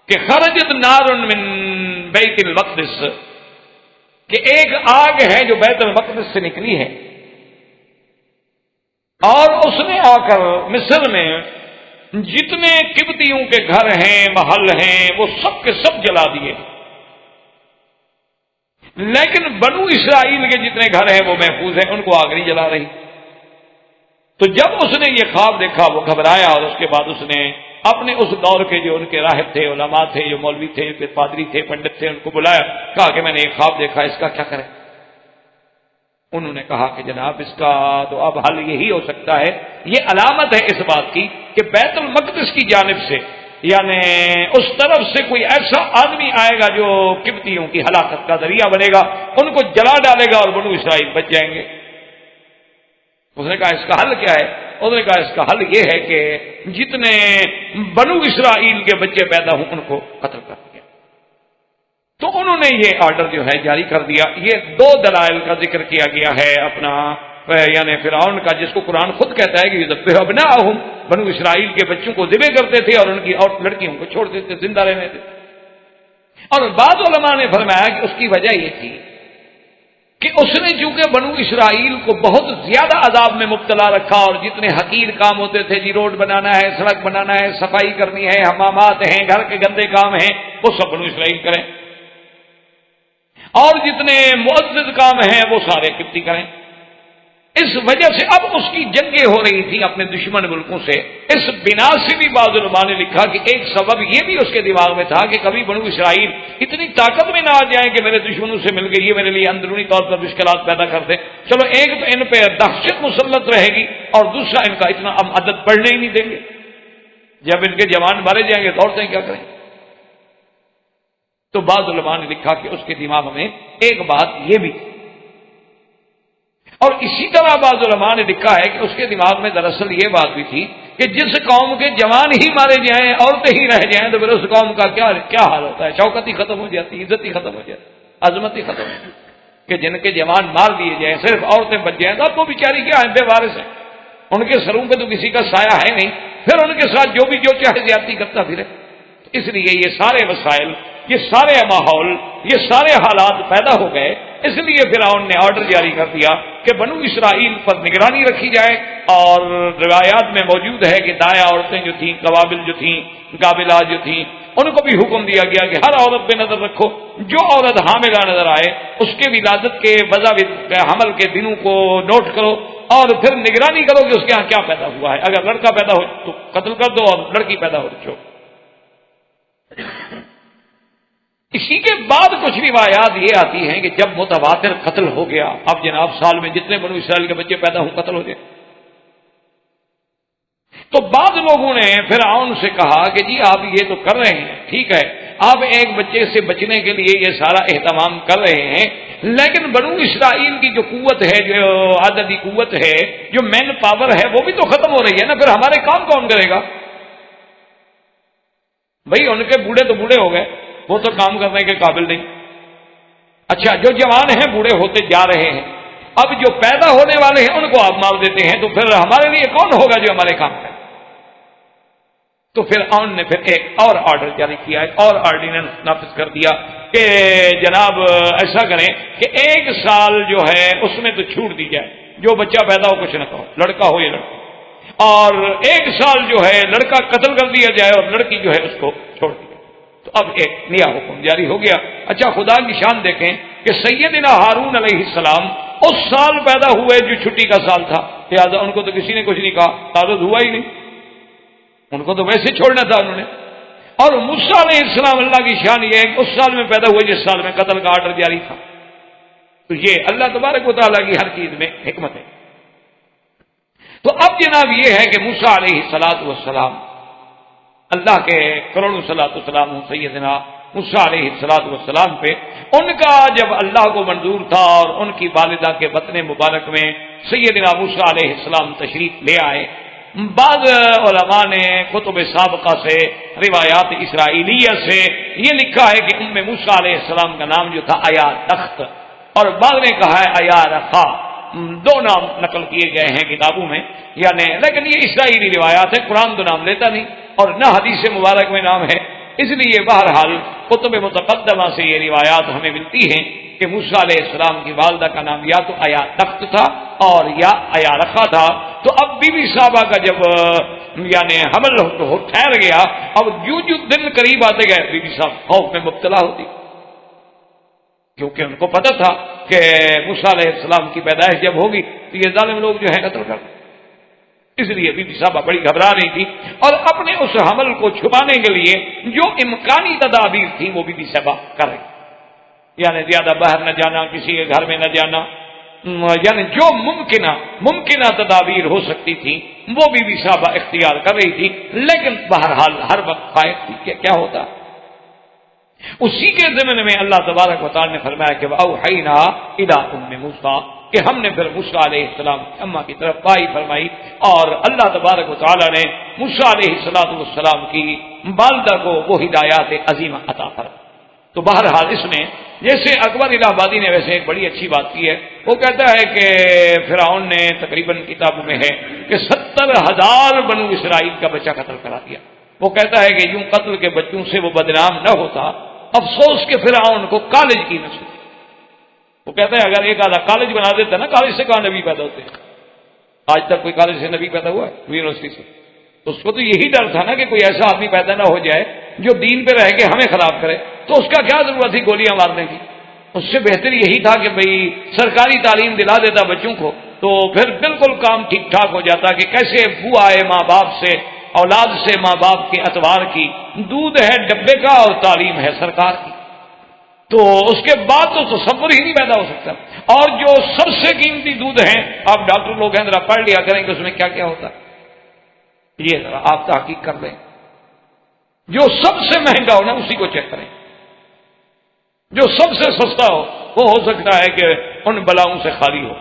کہ خرجت نار من بیت المقدس، کہ ایک آگ ہے جو بیت المقدس سے نکلی ہے، اور اس نے آ کر مصر میں جتنے قبطیوں کے گھر ہیں، محل ہیں، وہ سب کے سب جلا دیے، لیکن بنو اسرائیل کے جتنے گھر ہیں وہ محفوظ ہیں، ان کو آگ نہیں جلا رہی۔ تو جب اس نے یہ خواب دیکھا وہ گھبرایا، اور اس کے بعد اس نے اپنے اس دور کے جو ان کے راہب تھے، علماء تھے، جو مولوی تھے، جو پادری تھے، پنڈت تھے، ان کو بلایا، کہا کہ میں نے یہ خواب دیکھا، اس کا کیا کریں؟ انہوں نے کہا کہ جناب اس کا تو اب حل یہی ہو سکتا ہے، یہ علامت ہے اس بات کی کہ بیت المقدس کی جانب سے یعنی اس طرف سے کوئی ایسا آدمی آئے گا جو قبطیوں کی ہلاکت کا ذریعہ بنے گا، ان کو جلا ڈالے گا اور بنو اسرائیل بچ جائیں گے۔ اس نے کہا اس کا حل کیا ہے؟ اس نے کہا اس کا حل یہ ہے کہ جتنے بنو اسرائیل کے بچے پیدا ہوں ان کو قتل کر دیا۔ تو انہوں نے یہ آرڈر جو ہے جاری کر دیا۔ یہ دو دلائل کا ذکر کیا گیا ہے اپنا یعنی فرعون کا، جس کو قرآن خود کہتا ہے کہ یذبح ابناءہم، بنو اسرائیل کے بچوں کو ذبح کرتے تھے اور ان کی اور لڑکیوں کو چھوڑ دیتے، زندہ رہنے تھے۔ اور بعض علماء نے فرمایا کہ اس کی وجہ یہ تھی کہ اس نے چونکہ بنو اسرائیل کو بہت زیادہ عذاب میں مبتلا رکھا، اور جتنے حقیر کام ہوتے تھے، جی روڈ بنانا ہے، سڑک بنانا ہے، صفائی کرنی ہے، حمامات ہیں، گھر کے گندے کام ہیں، وہ سب بنو اسرائیل کریں، اور جتنے معزز کام ہیں وہ سارے قبطی کریں۔ اس وجہ سے اب اس کی جنگیں ہو رہی تھیں اپنے دشمن ملکوں سے. اس بنا سے بھی بعض علماء نے لکھا کہ ایک سبب یہ بھی اس کے دماغ میں تھا کہ کبھی بنو اسرائیل اتنی طاقت میں نہ آ جائیں کہ میرے دشمنوں سے مل گئی، یہ میرے لیے اندرونی طور پر مشکلات پیدا کر دیں. چلو ایک تو ان پہ دہشت مسلط رہے گی، اور دوسرا ان کا اتنا عدد بڑھنے ہی نہیں دیں گے. جب ان کے جوان مارے جائیں گے تو عورتیں کیا کریں؟ تو بعض علماء نے لکھا کہ اس کے دماغ میں ایک بات یہ بھی، اور اسی طرح بعض علماء نے لکھا ہے کہ اس کے دماغ میں دراصل یہ بات بھی تھی کہ جس قوم کے جوان ہی مارے جائیں، عورتیں ہی رہ جائیں، تو پھر اس قوم کا کیا حال ہوتا ہے؟ شوکت ہی ختم ہو جاتی، عزت ہی ختم ہو جاتی، عظمت ہی ختم ہو جاتی. کہ جن کے جوان مار دیے جائیں، صرف عورتیں بچ جائیں، تو اب وہ بیچاری کیا ہے؟ بے وارث ہیں، ان کے سروں پہ تو کسی کا سایہ ہے نہیں، پھر ان کے ساتھ جو بھی جو چاہے زیادتی کرتا پھرے. اس لیے یہ سارے وسائل، یہ سارے ماحول، یہ سارے حالات پیدا ہو گئے. اس لیے فرعون نے آرڈر جاری کر دیا کہ بنو اسرائیل پر نگرانی رکھی جائے. اور روایات میں موجود ہے کہ دایا عورتیں جو تھیں، قوابل جو تھیں، قابلات جو تھیں، ان کو بھی حکم دیا گیا کہ ہر عورت پہ نظر رکھو. جو عورت حاملہ نظر آئے اس کے ولادت کے حمل کے دنوں کو نوٹ کرو، اور پھر نگرانی کرو کہ اس کے ہاں کیا پیدا ہوا ہے. اگر لڑکا پیدا ہو تو قتل کر دو، اور لڑکی پیدا ہو تو چھوڑو. اسی کے بعد کچھ روایات یہ آتی ہیں کہ جب متواتر قتل ہو گیا، اب جناب سال میں جتنے بنو اسرائیل کے بچے پیدا ہوں قتل ہو جائے، تو بعض لوگوں نے فرعون سے کہا کہ جی آپ یہ تو کر رہے ہیں، ٹھیک ہے، آپ ایک بچے سے بچنے کے لیے یہ سارا اہتمام کر رہے ہیں، لیکن بنو اسرائیل کی جو قوت ہے، جو عددی قوت ہے، جو مین پاور ہے، وہ بھی تو ختم ہو رہی ہے نا. پھر ہمارے کام کون کرے گا؟ بھئی ان کے بوڑھے تو بوڑھے ہو گئے، وہ تو کام کرنے کے قابل نہیں. اچھا، جو جوان ہیں بوڑھے ہوتے جا رہے ہیں، اب جو پیدا ہونے والے ہیں ان کو آپ مار دیتے ہیں، تو پھر ہمارے لیے کون ہوگا جو ہمارے کام کرے؟ تو فرعون نے پھر ایک اور آرڈر جاری کیا، ایک اور آرڈیننس نافذ کر دیا کہ جناب ایسا کریں کہ 1 سال جو ہے اس میں تو چھوٹ دی جائے، جو بچہ پیدا ہو کچھ نہ کہو، لڑکا ہو یا لڑکی، اور 1 سال جو ہے لڑکا قتل کر دیا جائے اور لڑکی جو ہے اس کو چھوڑ دی جائے. تو اب ایک نیا حکم جاری ہو گیا. اچھا، خدا کی شان دیکھیں کہ سیدنا ہارون علیہ السلام اس سال پیدا ہوئے جو چھٹی کا سال تھا، لہٰذا ان کو تو کسی نے کچھ نہیں کہا، تعرض ہوا ہی نہیں، ان کو تو ویسے چھوڑنا تھا انہوں نے. اور موسیٰ علیہ السلام، اللہ کی شان یہ ہے کہ اس سال میں پیدا ہوئے جس سال میں قتل کا آرڈر جاری تھا. تو یہ اللہ تبارک و تعالیٰ کی ہر چیز میں حکمت ہے. تو اب جناب یہ ہے کہ موسیٰ علیہ السلام، اللہ کے کروڑوں صلاۃ والسلام سیدنا موسیٰ علیہ السلام پہ، ان کا جب اللہ کو منظور تھا اور ان کی والدہ کے وطن مبارک میں سیدنا موسیٰ علیہ السلام تشریف لے آئے. بعض علماء نے کتب سابقہ سے، روایات اسرائیلیہ سے یہ لکھا ہے کہ موسیٰ علیہ السلام کا نام جو تھا آیا تخت، اور بعض نے کہا ہے آیا رخا. 2 نام نقل کیے گئے ہیں کتابوں میں، یعنی لیکن یہ اسرائیلی روایات ہے، قرآن تو نام لیتا نہیں اور نہ حدیث مبارک میں نام ہے. اس لیے بہرحال کتب متقدمہ سے یہ روایات ہمیں ملتی ہیں کہ موسیٰ علیہ السلام کی والدہ کا نام یا تو آیا تخت تھا اور یا آیا رکھا تھا. تو اب بی بی صاحبہ کا جب یعنی حمل ٹھہر گیا، اب جو دن قریب آتے گئے بی بی صاحب خوف میں مبتلا ہوتی، کیونکہ ان کو پتہ تھا کہ موسیٰ علیہ السلام کی پیدائش جب ہوگی تو یہ ظالم لوگ جو ہے قتل کر دیں. اس لیے بی بی صاحبہ بڑی گھبرا رہی تھی، اور اپنے اس حمل کو چھپانے کے لیے جو امکانی تدابیر تھیں وہ بی بی صاحبہ کر رہی، یعنی زیادہ باہر نہ جانا، کسی کے گھر میں نہ جانا، یعنی جو ممکنہ تدابیر ہو سکتی تھی وہ بی بی صاحبہ اختیار کر رہی تھی. لیکن بہرحال ہر وقت فائق تھی کہ کیا ہوتا. اسی کے ضمن میں اللہ تبارک و تعالی نے فرمایا کہ وَأَوْحَيْنَا إِلَىٰ أُمِّ مُوسَىٰ، کہ ہم نے پھر موسیٰ علیہ السلام کی اماں کی طرف وحی فرمائی، اور اللہ تبارک و تعالی نے موسیٰ علیہ السلام کی والدہ کو وہ ہدایات عظیمہ عطا فرمائی. تو بہرحال اس میں جیسے اکبر الہ آبادی نے ویسے ایک بڑی اچھی بات کی ہے، وہ کہتا ہے کہ فرعون نے تقریباً کتابوں میں ہے کہ 70,000 بنو اسرائیل کا بچہ قتل کرا دیا. وہ کہتا ہے کہ یوں قتل کے بچوں سے وہ بدنام نہ ہوتا، افسوس کہ فرعون کو کالج کی نسل. وہ کہتا ہے اگر ایک آدھا کالج بنا دیتا نا، کالج سے کہاں نبی پیدا ہوتے؟ آج تک کوئی کالج سے نبی پیدا ہوا ہے یونیورسٹی سے؟ تو اس کو تو یہی ڈر تھا نا کہ کوئی ایسا آدمی پیدا نہ ہو جائے جو دین پہ رہ کے ہمیں خراب کرے. تو اس کا کیا ضرورت تھی گولیاں مارنے کی؟ اس سے بہتر یہی تھا کہ بھئی سرکاری تعلیم دلا دیتا بچوں کو، تو تو پھر بالکل کام ٹھیک ٹھاک ہو جاتا کہ کیسے بو آئے ماں باپ سے، اولاد سے ماں باپ کے اعتبار کی، دودھ ہے ڈبے کا اور تعلیم ہے سرکار کی، تو اس کے بعد تو تصور ہی نہیں پیدا ہو سکتا۔ اور جو سب سے قیمتی دودھ ہیں، آپ ڈاکٹر لوگ ہیں ذرا پڑھ لیا کریں کہ اس میں کیا کیا ہوتا ہے، یہ ذرا آپ تحقیق کر لیں، جو سب سے مہنگا ہو نا اسی کو چیک کریں، جو سب سے سستا ہو سکتا ہے کہ ان بلاؤں سے خالی ہو،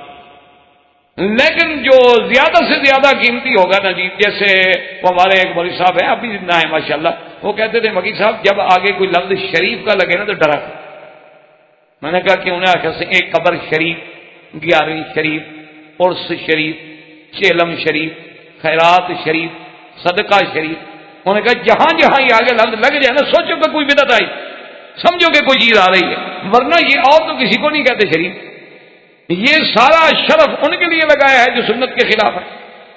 لیکن جو زیادہ سے زیادہ قیمتی ہوگا نا جی، جیسے وہ ہمارے ایک مولوی صاحب ہیں، ابھی زندہ ہیں ماشاءاللہ، وہ کہتے تھے مکی صاحب جب آگے کوئی لفظ شریف کا لگے نا تو ڈرا، میں نے کہا کہ انہیں آخر سے ایک قبر شریف، 11ویں شریف، عرس شریف، چیلم شریف، خیرات شریف، صدقہ شریف، انہوں نے کہا جہاں جہاں یہ آگے لفظ لگ جائے نا سوچو کہ کوئی بدعت آئی، سمجھو کہ کوئی چیز آ رہی ہے، ورنہ یہ اور تو کسی کو نہیں کہتے شریف، یہ سارا شرف ان کے لیے لگایا ہے جو سنت کے خلاف ہے۔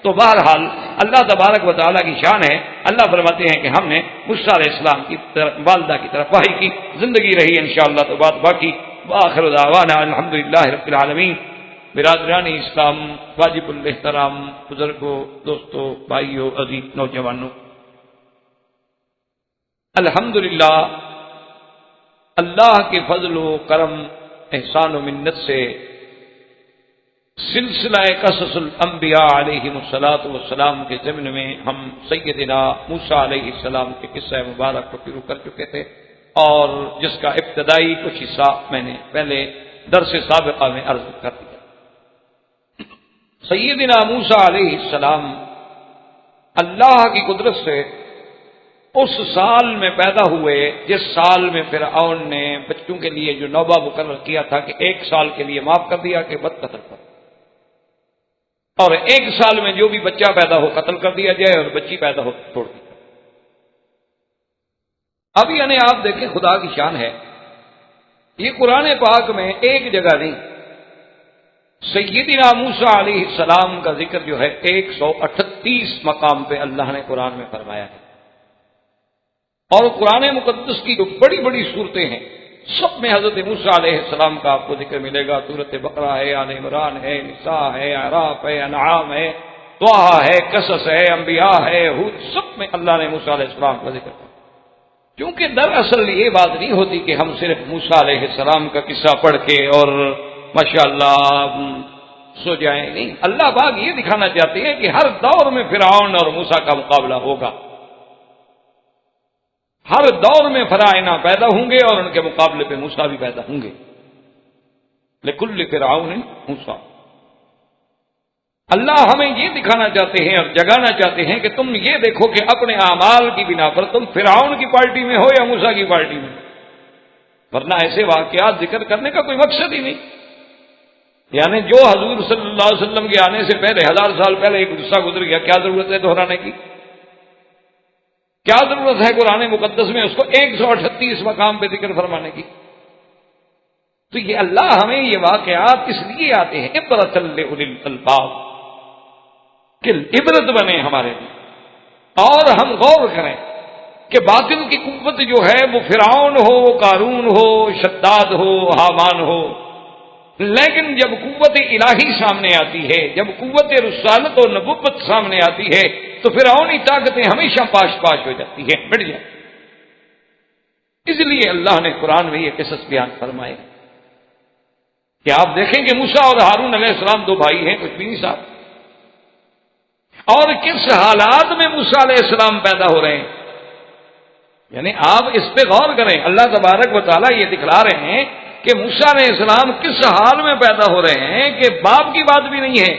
تو بہرحال اللہ تبارک و تعالیٰ کی شان ہے، اللہ فرماتے ہیں کہ ہم نے موسیٰ علیہ السلام کی والدہ کی طرف وحی کی، زندگی رہی انشاءاللہ تو بات باقی۔ وآخر دعوانا الحمدللہ رب العالمین۔ برادران اسلام، واجب الاحترام بزرگوں، دوستوں، بھائیوں، عزیز نوجوانوں، الحمدللہ اللہ کے فضل و کرم، احسان و منت سے سلسلہ قصص الانبیاء علیہم الصلاۃ والسلام کے ضمن میں ہم سیدنا موسیٰ علیہ السلام کے قصہ مبارک کو شروع کر چکے تھے، اور جس کا ابتدائی کچھ حصہ میں نے پہلے درس سابقہ میں عرض کر دیا۔ سیدنا موسیٰ علیہ السلام اللہ کی قدرت سے اس سال میں پیدا ہوئے جس سال میں فرعون نے بچوں کے لیے جو نوبہ مقرر کیا تھا کہ 1 سال کے لیے معاف کر دیا کہ بد قتل پر، اور 1 سال میں جو بھی بچہ پیدا ہو قتل کر دیا جائے اور بچی پیدا ہو چھوڑ دی۔ اب یعنی آپ دیکھیں خدا کی شان ہے، یہ قرآن پاک میں ایک جگہ نہیں، سیدنا موسیٰ علیہ السلام کا ذکر جو ہے 138 مقام پہ اللہ نے قرآن میں فرمایا ہے، اور قرآن مقدس کی جو بڑی بڑی صورتیں ہیں سب میں حضرت موسیٰ علیہ السلام کا آپ کو ذکر ملے گا۔ سورۃ بقرہ ہے، آل عمران ہے، نساء ہے، اعراف ہے، انعام ہے، طٰہٰ ہے، قصص ہے، انبیاء ہے، ہود، سب میں اللہ نے موسیٰ علیہ السلام کا ذکر کیا۔ کیونکہ دراصل یہ بات نہیں ہوتی کہ ہم صرف موسیٰ علیہ السلام کا قصہ پڑھ کے اور ماشاءاللہ سو جائیں، نہیں، اللہ پاک یہ دکھانا چاہتے ہیں کہ ہر دور میں فرعون اور موسیٰ کا مقابلہ ہوگا، ہر دور میں فرعونہ پیدا ہوں گے اور ان کے مقابلے پہ موسیٰ بھی پیدا ہوں گے۔ لکل فرعون موسیٰ، اللہ ہمیں یہ دکھانا چاہتے ہیں اور جگانا چاہتے ہیں کہ تم یہ دیکھو کہ اپنے اعمال کی بنا پر تم فرعون کی پارٹی میں ہو یا موسیٰ کی پارٹی میں، ورنہ ایسے واقعات ذکر کرنے کا کوئی مقصد ہی نہیں۔ یعنی جو حضور صلی اللہ علیہ وسلم کے آنے سے پہلے 1000 سال پہلے ایک قصہ گزر گیا، کیا ضرورت ہے دہرانے کی؟ کیا ضرورت ہے قرآن مقدس میں اس کو 138 مقام پہ ذکر فرمانے کی؟ تو یہ اللہ ہمیں یہ واقعات اس لیے آتے ہیں عبرۃ لأولی الالباب، کہ عبرت بنے ہمارے لیے، اور ہم غور کریں کہ باطن کی قوت جو ہے وہ فرعون ہو، قارون ہو، شداد ہو، حامان ہو، لیکن جب قوت الہی سامنے آتی ہے، جب قوت رسالت و نبوت سامنے آتی ہے تو فرعونی طاقتیں ہمیشہ پاش پاش ہو جاتی ہیں، مٹ جاتی۔ اس لیے اللہ نے قرآن میں یہ قصص بیان فرمائے کہ آپ دیکھیں کہ موسیٰ اور ہارون علیہ السلام 2 بھائی ہیں، کچھ بھی نہیں صاحب، اور کس حالات میں موسیٰ علیہ السلام پیدا ہو رہے ہیں، یعنی آپ اس پہ غور کریں۔ اللہ تبارک و تعالیٰ یہ دکھلا رہے ہیں کہ موسیٰ علیہ السلام کس حال میں پیدا ہو رہے ہیں کہ باپ کی بات بھی نہیں ہے،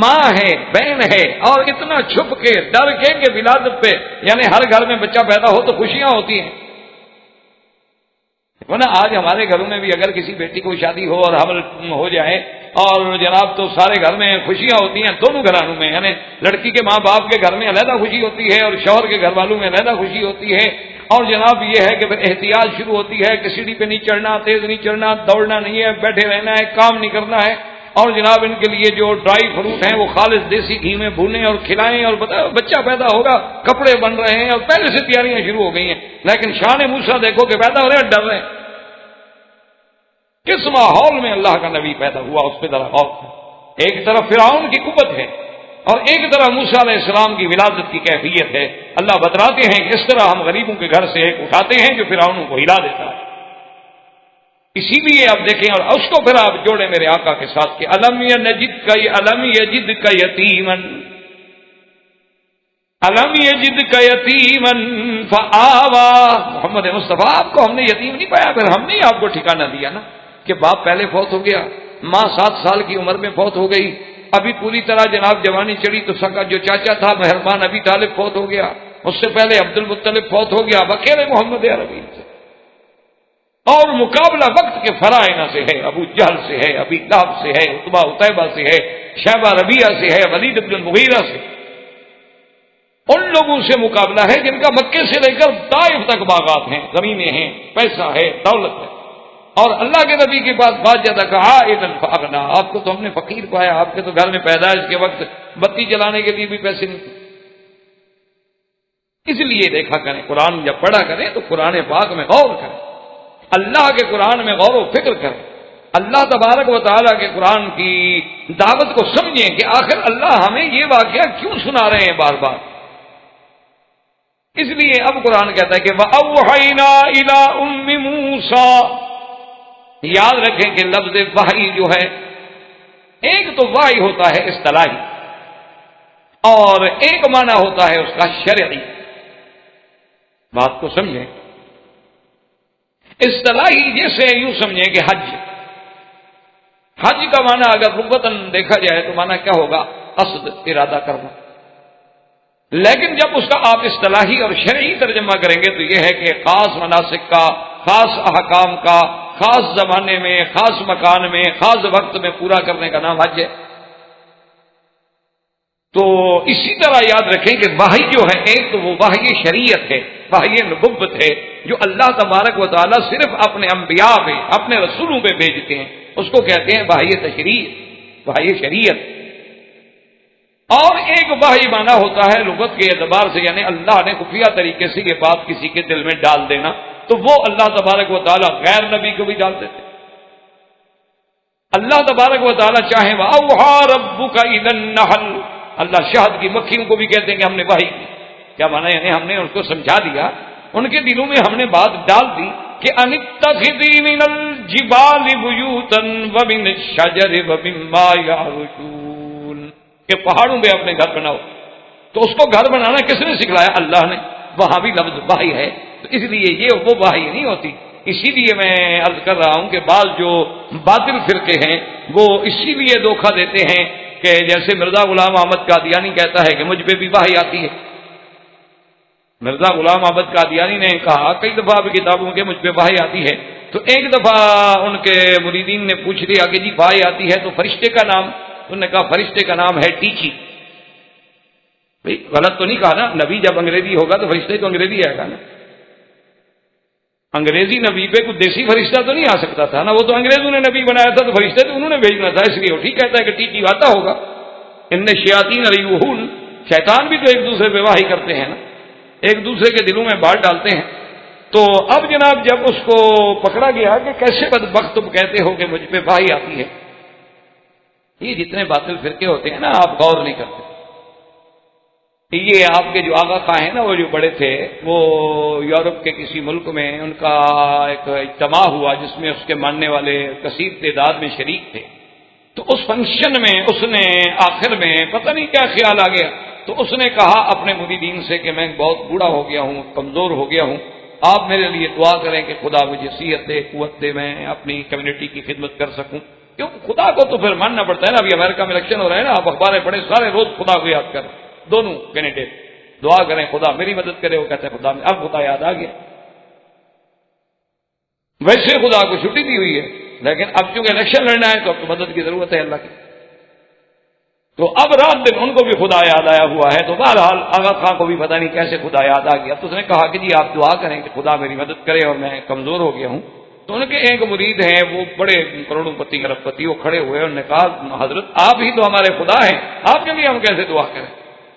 ماں ہے، بہن ہے، اور اتنا چھپ کے ڈر کے کہ ولادت پہ، یعنی ہر گھر میں بچہ پیدا ہو تو خوشیاں ہوتی ہیں، ورنہ آج ہمارے گھروں میں بھی اگر کسی بیٹی کو شادی ہو اور حمل ہو جائے اور جناب تو سارے گھر میں خوشیاں ہوتی ہیں، دونوں گھرانوں میں، یعنی لڑکی کے ماں باپ کے گھر میں علیحدہ خوشی ہوتی ہے اور شوہر کے گھر والوں میں علیحدہ خوشی ہوتی ہے، اور جناب یہ ہے کہ پھر احتیاط شروع ہوتی ہے کہ سیڑھی پہ نہیں چڑھنا، تیز نہیں چڑھنا، دوڑنا نہیں ہے، بیٹھے رہنا ہے، کام نہیں کرنا ہے، اور جناب ان کے لیے جو ڈرائی فروٹ ہیں وہ خالص دیسی گھی میں بھونیں اور کھلائیں، اور بچہ پیدا ہوگا، کپڑے بن رہے ہیں اور پہلے سے تیاریاں شروع ہو گئی ہیں، لیکن شان موسیٰ دیکھو کہ پیدا ہو رہے ہیں، ڈر رہے ہیں۔ کس ماحول میں اللہ کا نبی پیدا ہوا اس پہ ذرا غور کریں۔ ایک طرف فرعون کی قوت ہے اور ایک طرف موسیٰ علیہ السلام کی ولادت کی کیفیت ہے. اللہ بتلاتے ہیں کہ اس طرح ہم غریبوں کے گھر سے ایک اٹھاتے ہیں جو فرعونوں کو ہلا دیتا ہے. اسی لیے آپ دیکھیں اور اس کو پھر آپ جوڑیں میرے آقا کے ساتھ کہ الم یجد کا یتیمن الم یجد کا یتیمن فآوا. محمد مصطفیٰ آپ کو ہم نے یتیم نہیں پایا، پھر ہم نے آپ کو ٹھکانہ دیا نا کہ باپ پہلے فوت ہو گیا، ماں 7 سال کی عمر میں فوت ہو گئی، ابھی پوری طرح جناب جوانی چڑھی تو سکا جو چاچا تھا مہربان ابی طالب فوت ہو گیا، اس سے پہلے عبد المطلب فوت ہو گیا، اکیلے محمد عربی سے. اور مقابلہ وقت کے فرائنا سے ہے، ابو جہل سے ہے، ابی لہب سے ہے، عتبہ عتیبہ سے ہے، شیبہ ربیعہ سے ہے، ولید بن المغیرہ سے. ان لوگوں سے مقابلہ ہے جن کا مکے سے لے کر طائف تک باغات ہیں، زمینیں ہیں، پیسہ ہے، دولت ہے. اور اللہ کے نبی کے پاس بات زیادہ کہا فاغنا. آپ کو تو ہم نے فقیر پایا، آپ کے تو گھر میں پیدائش کے وقت بتی جلانے کے لیے بھی پیسے نہیں تھے. اس لیے دیکھا کریں قرآن جب پڑھا کریں تو قرآن پاک میں غور کریں، اللہ کے قرآن میں غور و فکر کریں، اللہ تبارک و تعالیٰ کے قرآن کی دعوت کو سمجھیں کہ آخر اللہ ہمیں یہ واقعہ کیوں سنا رہے ہیں بار بار. اس لیے اب قرآن کہتا ہے کہ وَأَوْحَيْنَا إِلَىٰ أُمِّ مُوسَىٰ. یاد رکھیں کہ لفظ وحی جو ہے ایک تو وحی ہوتا ہے اصطلاحی اور ایک معنی ہوتا ہے اس کا شرعی. بات کو سمجھیں. اصطلاحی جیسے یوں سمجھیں کہ حج کا معنی اگر لغتاً دیکھا جائے تو معنی کیا ہوگا؟ قصد، ارادہ کرنا. لیکن جب اس کا آپ اصطلاحی اور شرعی ترجمہ کریں گے تو یہ ہے کہ خاص مناسک کا، خاص احکام کا، خاص زمانے میں، خاص مکان میں، خاص وقت میں پورا کرنے کا نام حج ہے. تو اسی طرح یاد رکھیں کہ وحی جو ہے ایک تو وہ وحی شریعت ہے، وحی نبوت ہے جو اللہ تبارک و تعالیٰ صرف اپنے انبیاء پہ، اپنے رسولوں پہ بھیجتے ہیں، اس کو کہتے ہیں وحی تشریع، وحی شریعت. اور ایک وحی معنی ہوتا ہے لغت کے اعتبار سے، یعنی اللہ نے خفیہ طریقے سے یہ بات کسی کے دل میں ڈال دینا، تو وہ اللہ تبارک و تعالیٰ غیر نبی کو بھی ڈال دیتے. اللہ تبارک و تعالیٰ چاہیں وَأَوْحَىٰ رَبُّكَ إِلَى النَّحْلِ. اللہ شہد کی مکھیوں کو بھی کہتے ہیں کہ ہم نے وحی کی. کیا مانا؟ یعنی ہم نے ان کو سمجھا دیا، ان کے دلوں میں ہم نے بات ڈال دی کہ ان اتخذی من الجبال بیوتا ومن الشجر ومما یعرشون، کہ پہاڑوں میں اپنے گھر بناؤ. تو اس کو گھر بنانا کس نے سکھلایا؟ اللہ نے. وہاں بھی لفظ وحی ہے، تو اس لیے یہ وہ وحی نہیں ہوتی. اسی لیے میں عرض کر رہا ہوں کہ بعض جو باطل فرقے ہیں وہ اسی لیے دھوکہ دیتے ہیں کہ جیسے مرزا غلام احمد قادیانی کہتا ہے کہ مجھ پہ بھی وحی آتی ہے. مرزا غلام احمد قادیانی نے کہا کئی دفعہ بھی کتابوں کے مجھ پہ وحی آتی ہے، تو ایک دفعہ ان کے مریدین نے پوچھ لیا کہ جی وحی آتی ہے تو فرشتے کا نام؟ انہوں نے کہا فرشتے کا نام ہے ٹیچی. بھئی غلط تو نہیں کہا نا؟ نبی جب انگریزی ہوگا تو فرشتے تو انگریزی آئے گا نا. انگریزی نبی پہ کوئی دیسی فرشتہ تو نہیں آ سکتا تھا نا، وہ تو انگریزوں نے نبی بنایا تھا، تو فرشتے تو انہوں نے بھیجنا تھا. اس لیے وہ ٹھیک کہتا ہے کہ ٹیچی آتا ہوگا. ان شیاطین الیوہون، شیطان بھی تو ایک دوسرے پہ وحی کرتے ہیں نا، ایک دوسرے کے دلوں میں بات ڈالتے ہیں. تو اب جناب جب اس کو پکڑا گیا کہ کیسے بدبخت تم کہتے ہو کہ مجھ پہ وحی آتی ہے. یہ جتنے باطل فرقے ہوتے ہیں نا آپ غور نہیں کرتے. یہ آپ کے جو آغا خواہ ہیں نا، وہ جو بڑے تھے، وہ یورپ کے کسی ملک میں ان کا ایک اجتماع ہوا جس میں اس کے ماننے والے کثیر تعداد میں شریک تھے. تو اس فنکشن میں اس نے آخر میں پتہ نہیں کیا خیال آ گیا، تو اس نے کہا اپنے مریدین سے کہ میں بہت بوڑھا ہو گیا ہوں، کمزور ہو گیا ہوں، آپ میرے لیے دعا کریں کہ خدا مجھے صحت دے، قوت دے، میں اپنی کمیونٹی کی خدمت کر سکوں. کیوں خدا کو تو پھر ماننا پڑتا ہے نا. ابھی امریکہ میں الیکشن ہو رہا ہے نا، آپ اخباریں پڑھیں سارے روز خدا کو یاد کر، دونوں کینڈیڈیٹ دعا کریں خدا میری مدد کرے. وہ کہتے ہیں خدا میں، اب خدا یاد آ گیا. ویسے خدا کو چھٹی دی ہوئی ہے، لیکن اب چونکہ الیکشن لڑنا ہے تو اب تو مدد کی ضرورت ہے اللہ کی. تو اب رات دن ان کو بھی خدا یاد آیا ہوا ہے. تو بہرحال آغا خان کو بھی پتہ نہیں کیسے خدا یاد آ گیا. تو اس نے کہا کہ جی آپ دعا کریں کہ خدا میری مدد کرے اور میں کمزور ہو گیا ہوں. تو ان کے ایک مرید ہیں، وہ بڑے کروڑوں پتی ارب پتی، وہ کھڑے ہوئے، انہوں نے کہا حضرت آپ ہی تو ہمارے خدا ہیں، آپ کے لیے ہم کیسے دعا کریں؟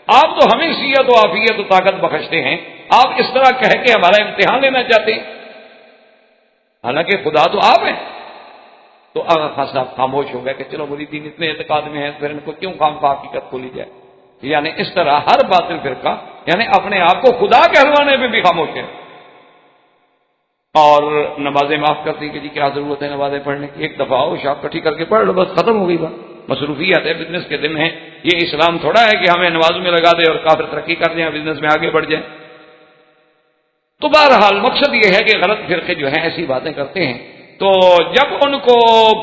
آپ تو ہمیں صحت و عافیت و طاقت بخشتے ہیں، آپ اس طرح کہہ کے ہمارا امتحان لینا چاہتے ہیں؟ حالانکہ خدا تو آپ ہیں. تو آغا خان صاحب خاموش ہو گئے کہ چلو مریدین اتنے اعتقاد میں ہیں، پھر ان کو کیوں خام خواہ حقیقت کھولی جائے. یعنی اس طرح ہر باطل فرقہ یعنی اپنے آپ کو خدا کہلوانے میں بھی خاموش ہے. اور نمازیں معاف کرتی کہ جی کیا ضرورت ہے نمازیں پڑھنے کی، ایک دفعہ ہو شاپ کٹھی کر کے پڑھ لو، بس ختم ہو گئی بات. مصروفیات ہے، بزنس کے دن ہیں. یہ اسلام تھوڑا ہے کہ ہمیں نمازوں میں لگا دے اور کافر ترقی کر دیں، بزنس میں آگے بڑھ جائیں. تو بہرحال مقصد یہ ہے کہ غلط فرقے جو ہیں ایسی باتیں کرتے ہیں. تو جب ان کو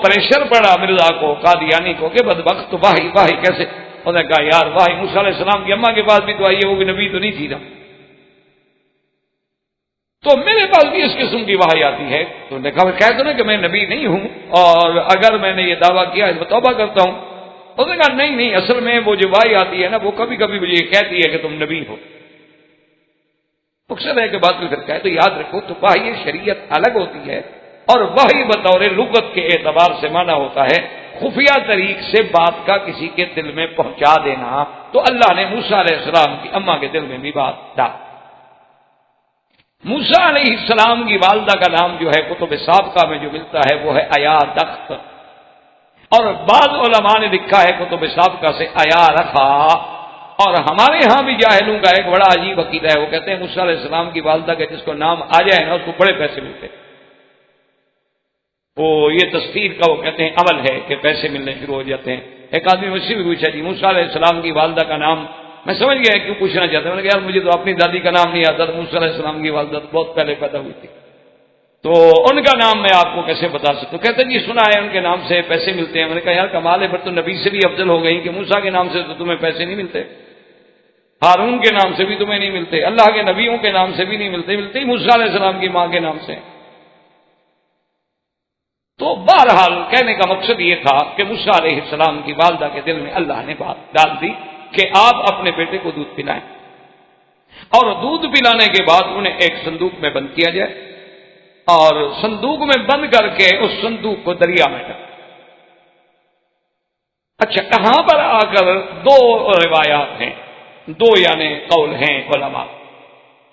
پریشر پڑا مرزا کو، قادیانی کو، کہ بدبخت تو واہی واہی کیسے، انہوں نے کہا یار واہی موسیٰ علیہ السلام کی اماں کے پاس بھی تو آئی ہے، وہ بھی نبی تو نہیں تھی نا، تو میرے پاس بھی اس قسم کی وحی آتی ہے. تو نے کہا کہہ دو نا کہ میں نبی نہیں ہوں، اور اگر میں نے یہ دعویٰ کیا اس میں توبہ کرتا ہوں. اس نے کہا نہیں اصل میں وہ جو وحی آتی ہے نا وہ کبھی کبھی مجھے یہ کہتی ہے کہ تم نبی ہو. مقصد ہے کہ بات بھی کرتا ہے. تو یاد رکھو تو وحی شریعت الگ ہوتی ہے، اور وحی بطور لغت کے اعتبار سے مانا ہوتا ہے خفیہ طریق سے بات کا کسی کے دل میں پہنچا دینا. تو اللہ نے موسیٰ علیہ السلام کی اماں کے دل میں بھی بات ڈال. موسیٰ علیہ السلام کی والدہ کا نام جو ہے کتب سابقہ میں جو ملتا ہے وہ ہے ایا دخت، اور بعض علماء نے لکھا ہے کتب سابقہ سے ایا رفا. اور ہمارے ہاں بھی جاہلوں کا ایک بڑا عجیب عقیدہ ہے، وہ کہتے ہیں موسیٰ علیہ السلام کی والدہ کے جس کو نام آ جائے نا اس کو بڑے پیسے ملتے. وہ یہ تصدیق کا وہ کہتے ہیں عمل ہے کہ پیسے ملنے شروع ہو جاتے ہیں. ایک آدمی مجھ سے بھی پوچھا جی موسیٰ علیہ السلام کی والدہ کا نام، میں سمجھ گیا کیوں پوچھنا چاہتا ہوں. میں نے کہا یار مجھے تو اپنی دادی کا نام نہیں آتا، موسیٰ علیہ السلام کی والدہ بہت پہلے پیدا ہوئی تھی، تو ان کا نام میں آپ کو کیسے بتا سکتا ہوں. کہتے ہیں جی سنا ہے ان کے نام سے پیسے ملتے ہیں. میں نے کہا یار کمال ہے، پھر تو نبی سے بھی افضل ہو گئی کہ موسیٰ کے نام سے تو تمہیں پیسے نہیں ملتے، ہارون کے نام سے بھی تمہیں نہیں ملتے، اللہ کے نبیوں کے نام سے بھی نہیں ملتے، ملتے ہی موسیٰ علیہ السلام کی ماں کے نام سے. تو بہرحال کہنے کا مقصد یہ تھا کہ موسیٰ علیہ السلام کی والدہ کے دل میں اللہ نے بات ڈال دی کہ آپ اپنے بیٹے کو دودھ پلائیں، اور دودھ پلانے کے بعد انہیں ایک صندوق میں بند کیا جائے، اور صندوق میں بند کر کے اس صندوق کو دریا میں ڈال. اچھا کہاں پر آ کر دو روایات ہیں، دو یعنی قول ہیں علماء.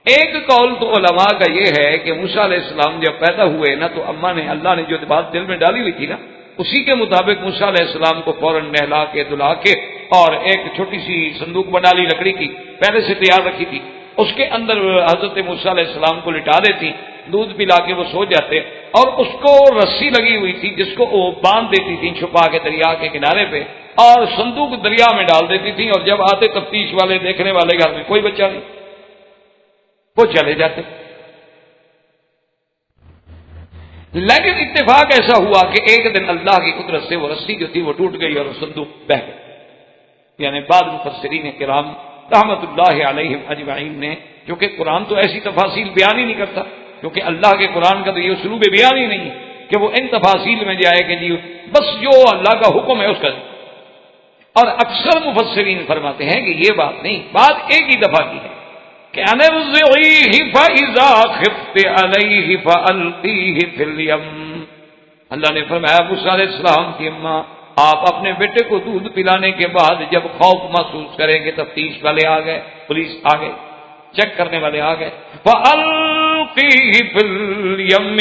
ایک قول تو علماء کا یہ ہے کہ موسیٰ علیہ السلام جب پیدا ہوئے نا تو اماں نے اللہ نے جو بات دل میں ڈالی ہوئی تھی نا اسی کے مطابق موسیٰ علیہ السلام کو فوراً نہلا کے دھلا کے اور ایک چھوٹی سی صندوق بنا لی لکڑی کی، پہلے سے تیار رکھی تھی، اس کے اندر حضرت موسیٰ علیہ السلام کو لٹا دیتی، دودھ پلا کے وہ سو جاتے، اور اس کو رسی لگی ہوئی تھی جس کو وہ باندھ دیتی تھی چھپا کے دریا کے کنارے پہ، اور صندوق دریا میں ڈال دیتی تھی. اور جب آتے تفتیش والے دیکھنے والے گھر میں کوئی بچہ نہیں، وہ چلے جاتے. لیکن اتفاق ایسا ہوا کہ ایک دن اللہ کی قدرت سے وہ رسی جو تھی وہ ٹوٹ گئی اور وہ صندوق بہہ گئی. یعنی بعض مفسرین کرام رحمت اللہ علیہم اجمعین نے، کیونکہ قرآن تو ایسی تفاصیل بیان ہی نہیں کرتا، کیونکہ اللہ کے قرآن کا تو یہ اسلوب بیان ہی نہیں ہے کہ وہ ان تفاصیل میں جائے کہ جی بس جو اللہ کا حکم ہے اس کا. اور اکثر مفسرین فرماتے ہیں کہ یہ بات نہیں، بات ایک ہی دفعہ کی ہے کہ انرزعیہ فاذا خفت علیہ فالقیہ فی الیم. اللہ نے فرمایا موسیٰ علیہ السلام کی اماں آپ اپنے بیٹے کو دودھ پلانے کے بعد جب خوف محسوس کریں گے، تفتیش والے آ گئے، پولیس آ گئے، چیک کرنے والے آ گئے، فالقیہ فی الیم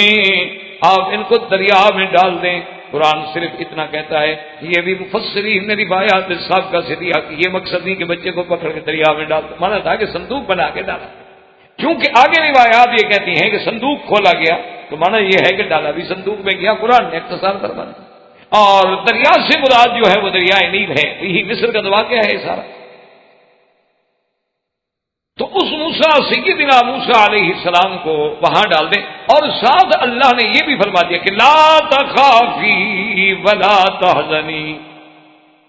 آپ ان کو دریا میں ڈال دیں. قرآن صرف اتنا کہتا ہے، یہ بھی مفسرین نے روایات سابقہ سے دیا کہ یہ مقصد نہیں کہ بچے کو پکڑ کے دریا میں ڈال دو، مانا تھا کہ صندوق بنا کے ڈالا. کیونکہ آگے روایات یہ کہتی ہیں کہ صندوق کھولا گیا تو مانا یہ ہے کہ ڈالا بھی صندوق میں گیا. قرآن نے اختصار فرما دیا. اور دریا سے مراد جو ہے وہ دریائے نیل ہے، یہی مصر کا واقعہ ہے سارا. تو اس موسیٰ سیدنا موسیٰ علیہ السلام کو وہاں ڈال دیں، اور ساتھ اللہ نے یہ بھی فرما دیا کہ لا تخافی ولا تحزنی،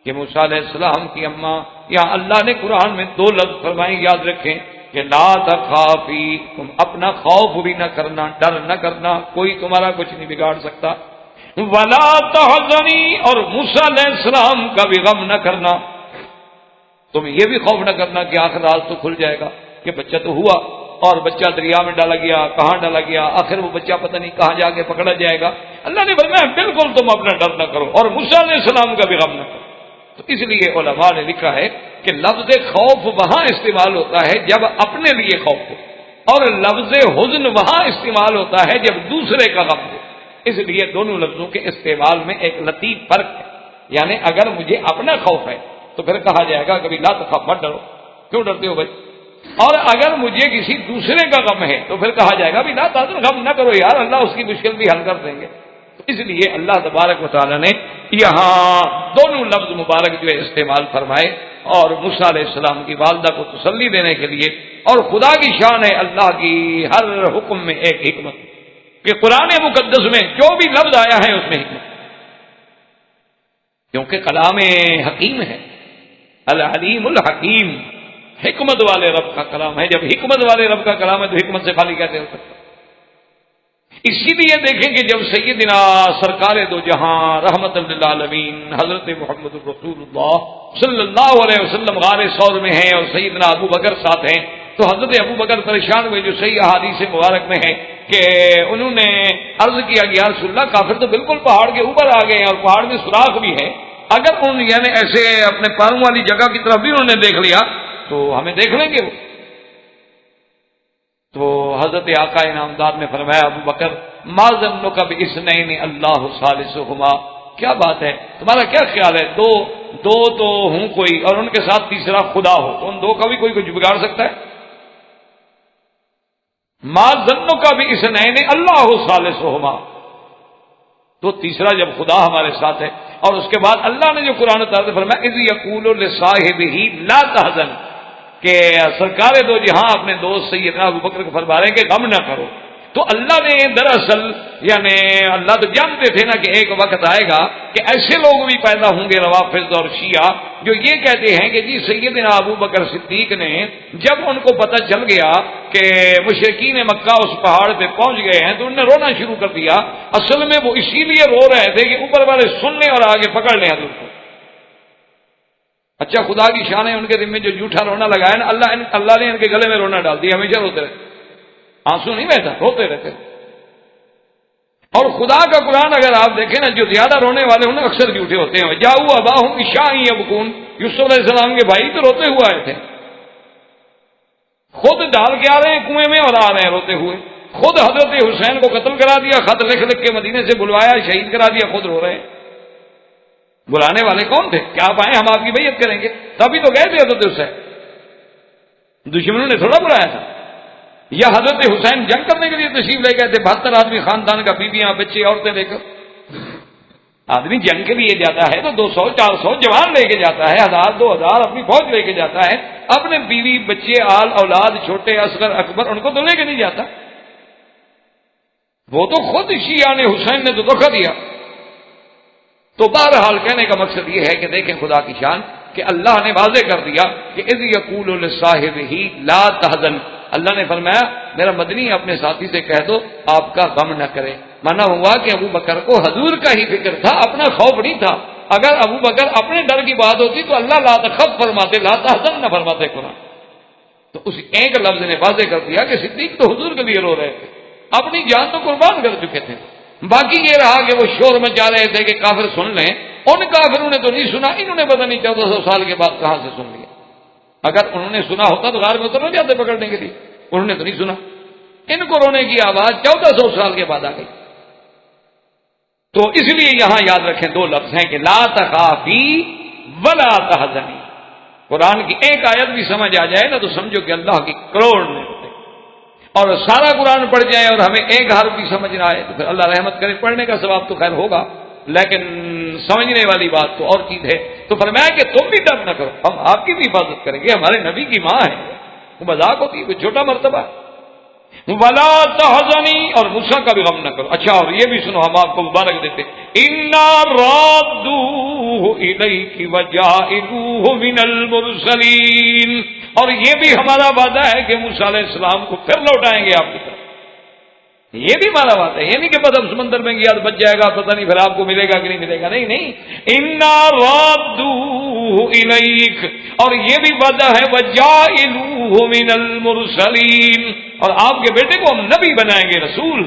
کہ موسیٰ علیہ السلام کی اماں، یا اللہ نے قرآن میں دو لفظ فرمائے یاد رکھیں کہ لا تخافی، تم اپنا خوف بھی نہ کرنا، ڈر نہ کرنا، کوئی تمہارا کچھ نہیں بگاڑ سکتا، ولا تحزنی، اور موسیٰ علیہ السلام کا بھی غم نہ کرنا، تم یہ بھی خوف نہ کرنا کہ آخر راز تو کھل جائے گا کہ بچہ تو ہوا اور بچہ دریا میں ڈالا گیا، کہاں ڈالا گیا، آخر وہ بچہ پتہ نہیں کہاں جا کے پکڑا جائے گا. اللہ نے فرمایا بالکل تم اپنا ڈر نہ کرو اور موسیٰ علیہ السلام کا بھی غم نہ کرو. تو اس لیے علماء نے لکھا ہے کہ لفظ خوف وہاں استعمال ہوتا ہے جب اپنے لیے خوف ہو، اور لفظ حزن وہاں استعمال ہوتا ہے جب دوسرے کا غم ہو. اس لیے دونوں لفظوں کے استعمال میں ایک لطیف فرق ہے. یعنی اگر مجھے اپنا خوف ہے تو پھر کہا جائے گا کبھی لا تخف مت ڈرو، کیوں ڈرتے ہو بھائی؟ اور اگر مجھے کسی دوسرے کا غم ہے تو پھر کہا جائے گا بھی لا تحزن، غم نہ کرو یار، اللہ اس کی مشکل بھی حل کر دیں گے. تو اس لیے اللہ تبارک و تعالیٰ نے یہاں دونوں لفظ مبارک جو ہے استعمال فرمائے، اور موسیٰ علیہ السلام کی والدہ کو تسلی دینے کے لیے. اور خدا کی شان ہے اللہ کی ہر حکم میں ایک حکمت، کہ قرآن مقدس میں جو بھی لفظ آیا ہے اس میں حکمت، کیونکہ کلام حکیم ہے، العلیم الحکیم، حکمت والے رب کا کلام ہے. جب حکمت والے رب کا کلام ہے تو حکمت سے خالی کیسے ہو سکتا؟ اسی لیے دیکھیں کہ جب سیدنا سرکار دو جہاں رحمت للعالمین حضرت محمد رسول اللہ صلی اللہ علیہ وسلم غار ثور میں ہیں اور سیدنا ابو بکر ساتھ ہیں، تو حضرت ابو بکر پریشان ہوئے، جو صحیح احادیث مبارک میں ہے کہ انہوں نے عرض کیا کہ یا رسول اللہ کافر تو بالکل پہاڑ کے اوپر آ گئے ہیں اور پہاڑ میں سوراخ بھی ہے، اگر ان یعنی ایسے اپنے پاؤں والی جگہ کی طرف بھی انہوں نے دیکھ لیا تو ہمیں دیکھ لیں گے وہ. تو حضرت آقا انعامدار نے فرمایا ابو بکر ما ظنک باثنین اللہ ثالثہما، کیا بات ہے تمہارا کیا خیال ہے، دو تو ہوں کوئی اور ان کے ساتھ تیسرا خدا ہو، تو ان دو کا بھی کوئی کچھ بگاڑ سکتا ہے؟ ما ظنک باثنین اللہ ثالثہما، تو تیسرا جب خدا ہمارے ساتھ ہے. اور اس کے بعد اللہ نے جو قرآن تعالیٰ فرمایا اذ یقول لصاحبہ لا تحزن، کہ سرکار دو جہاں اپنے دوست سیدنا ابو بکر کو فرما رہے ہیں کہ غم نہ کرو. تو اللہ نے دراصل یعنی اللہ تو جانتے تھے نا کہ ایک وقت آئے گا کہ ایسے لوگ بھی پیدا ہوں گے روافض اور شیعہ جو یہ کہتے ہیں کہ جی سیدنا ابو بکر صدیق نے جب ان کو پتہ چل گیا کہ مشرکین مکہ اس پہاڑ پہ پہنچ گئے ہیں تو انہوں نے رونا شروع کر دیا. اصل میں وہ اسی لیے رو رہے تھے کہ اوپر والے سن لیں اور آگے پکڑ لیں حضور کو. اچھا خدا کی شان ہے ان کے دل میں جو جھوٹا رونا لگایا نا اللہ نے ان کے گلے میں رونا ڈال دیا، ہمیشہ روتے رہتے، آنسو نہیں بہتا، روتے رہتے. اور خدا کا قرآن اگر آپ دیکھیں نا جو زیادہ رونے والے ہوں نا اکثر جھوٹے ہوتے ہیں. جاؤ اباہم عشاء یبکون، یوسف علیہ السلام کے بھائی تو روتے ہوئے آئے تھے، خود ڈال کے آ رہے ہیں کنویں میں اور آ رہے ہیں روتے ہوئے. خود حضرت حسین کو قتل کرا دیا، خط لکھ لکھ کے مدینے سے بلوایا، شہید کرا دیا، خود رو رہے ہیں. بلانے والے کون تھے کہ آپ آئیں ہم آپ کی بیعت کریں گے؟ تبھی تو گئے تھے حضرت حسین، دشمنوں نے تھوڑا بلایا تھا. یا حضرت حسین جنگ کرنے کے لیے تشریف لے گئے تھے، 72 آدمی خاندان کا، بیویاں بچے عورتیں لے کر. آدمی جنگ کے لیے جاتا ہے تو 200 400 جوان لے کے جاتا ہے، 1000 2000 اپنی فوج لے کے جاتا ہے، اپنے بیوی بچے آل اولاد چھوٹے اصغر اکبر ان کو تو لے کے نہیں جاتا. وہ تو خود شیعہ نے حسین نے تو دھوکہ دیا. تو بہرحال کہنے کا مقصد یہ ہے کہ دیکھیں خدا کی شان کہ اللہ نے واضح کر دیا کہ اذ یقول لصاحبہ لا تحزن. اللہ نے فرمایا میرا مدنی اپنے ساتھی سے کہہ دو آپ کا غم نہ کرے. مانا ہوا کہ ابو بکر کو حضور کا ہی فکر تھا، اپنا خوف نہیں تھا. اگر ابو بکر اپنے ڈر کی بات ہوتی تو اللہ لا تخف فرماتے، لا تحزن نہ فرماتے قرآن. تو اس ایک لفظ نے واضح کر دیا کہ صدیق تو حضور کے لیے رو رہے تھے، اپنی جان تو قربان کر چکے تھے. باقی یہ رہا کہ وہ شور مچا رہے تھے کہ کافر سن لیں. ان کافروں نے تو نہیں سنا، انہوں نے پتہ نہیں 1400 سال کے بعد کہاں سے سن لیا. اگر انہوں نے سنا ہوتا تو غار میں اتر نہ جاتے پکڑنے کے لیے. انہوں نے تو نہیں سنا، ان کو رونے کی آواز 1400 سال کے بعد آ گئی. تو اس لیے یہاں یاد رکھیں دو لفظ ہیں کہ لا تخافی ولا تحزنی. قرآن کی ایک آیت بھی سمجھ آ جائے نا تو سمجھو کہ اللہ کی کروڑ نے، اور سارا قرآن پڑھ جائے اور ہمیں ایک حرف بھی سمجھ نہ آئے تو پھر اللہ رحمت کرے، پڑھنے کا ثواب تو خیر ہوگا لیکن سمجھنے والی بات تو اور چیز ہے. تو فرمایا کہ تم بھی ڈر نہ کرو، ہم آپ کی بھی حفاظت کریں گے، ہمارے نبی کی ماں ہے، وہ مذاق ہوتی ہے، کوئی چھوٹا مرتبہ. ولا تحزنی، اور موسیٰ کا بھی غم نہ کرو. اچھا اور یہ بھی سنو ہم آپ کو مبارک دیتے، انا رادوہ الیک وجاعلوہ من المرسلین. اور یہ بھی ہمارا وعدہ ہے کہ موسیٰ علیہ السلام کو پھر لوٹائیں گے آپ کی طرف. یہ بھی ہمارا وعدہ ہے، یہ نہیں کہ بس ہم سمندر میں گیا تو بچ جائے گا، پتہ نہیں پھر آپ کو ملے گا کہ نہیں ملے گا. نہیں، انا رادوہ الیک، اور یہ بھی وعدہ ہے وجاعلوہ من المرسلین، اور آپ کے بیٹے کو ہم نبی بنائیں گے، رسول،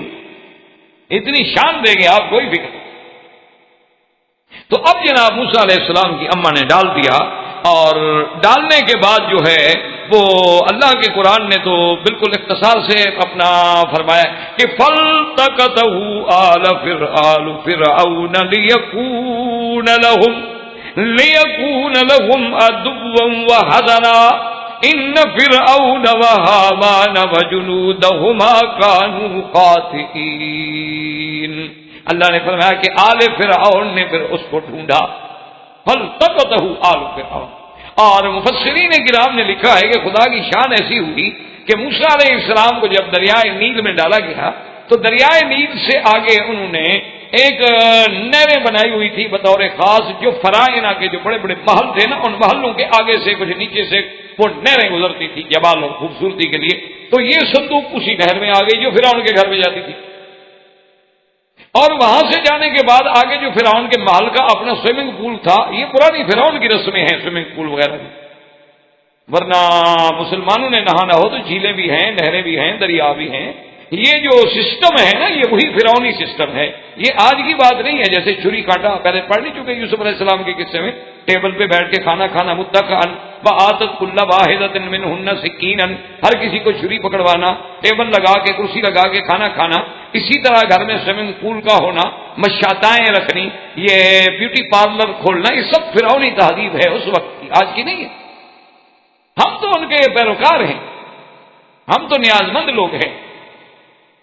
اتنی شان دیں گے آپ، کوئی فکر. تو اب جناب موسیٰ علیہ السلام کی اماں نے ڈال دیا، اور ڈالنے کے بعد جو ہے وہ اللہ کے قرآن نے تو بالکل اختصار سے اپنا فرمایا کہ فَالْتَقَطَهُ آلُ فِرْعَوْنَ لِيَكُونَ لَهُمْ عَدُوًّا وَحَزَنًا إِنَّ فِرْعَوْنَ وَهَامَانَ وَجُنُودَهُمَا كَانُوا خَاطِئِينَ۔ اللہ نے فرمایا کہ آل فرعون نے پھر اس کو ڈھونڈا، فَالْتَقَطَهُ آلُ فِرْعَوْنَ۔ اور مفسرین کرام نے لکھا ہے کہ خدا کی شان ایسی ہوئی کہ موسیٰ علیہ السلام کو جب دریائے نیل میں ڈالا گیا تو دریائے نیل سے آگے انہوں نے ایک نہریں بنائی ہوئی تھی بطور خاص، جو فرائنا کے جو بڑے بڑے محل تھے نا، ان محلوں کے آگے سے کچھ نیچے سے وہ نہریں گزرتی تھی جبال اور خوبصورتی کے لیے۔ تو یہ صندوق اسی نہر میں آ گئی جو فرعون کے گھر میں جاتی تھی، اور وہاں سے جانے کے بعد آگے جو فرعون کے محل کا اپنا سوئمنگ پول تھا، یہ پرانی فرعون کی رسمیں ہیں سوئمنگ پول وغیرہ کی، ورنہ مسلمانوں نے نہانا ہو تو جھیلیں بھی ہیں، نہریں بھی ہیں، دریا بھی ہیں۔ یہ جو سسٹم ہے نا، یہ وہی فرعونی سسٹم ہے، یہ آج کی بات نہیں ہے۔ جیسے چھری کانٹا پہلے پڑھ نہیں چکے یوسف علیہ السلام کے قصے میں، ٹیبل پہ بیٹھ کے کھانا کھانا، متکئن وآتت کل واحدۃ منہن سکینا، ہر کسی کو چھری پکڑوانا، ٹیبل لگا کے کرسی لگا کے کھانا کھانا۔ اسی طرح گھر میں سوئمنگ پول کا ہونا، مشاتائیں رکھنی، یہ بیوٹی پارلر کھولنا، یہ سب فرعونی تہذیب ہے اس وقت کی، آج کی نہیں ہے۔ ہم تو ان کے پیروکار ہیں، ہم تو نیاز مند لوگ ہیں۔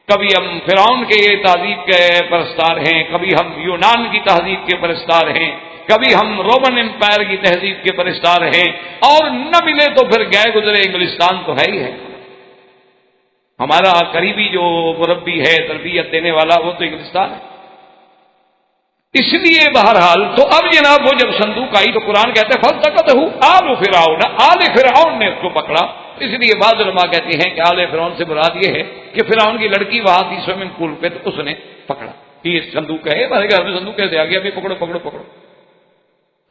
کبھی ہم فرعون کے تہذیب کے پرستار ہیں، کبھی ہم یونان کی تہذیب کے پرستار ہیں، کبھی ہم رومن امپائر کی تہذیب کے پرستار ہیں، اور نہ ملے تو پھر گئے گزرے انگلستان تو ہے ہی ہے۔ ہمارا قریبی جو مربی ہے، تربیت دینے والا، وہ تو انگلستان ہے۔ اس لیے بہرحال تو اب جناب وہ جب صندوق آئی تو قرآن کہتے ہیں فَالْتَقَطَهُ آلُ فِرْعَوْنَ، آل فرعون نے اس کو پکڑا۔ اس لیے بعض علماء کہتے ہیں کہ آل فرعون سے مراد یہ ہے کہ فرعون کی لڑکی وہاں تھی سوئمنگ پول پہ، تو اس نے پکڑا کہ یہ صندوق ہے، ہمارے گھر میں صندوق کیسے آ گیا، ابھی پکڑو پکڑو پکڑو۔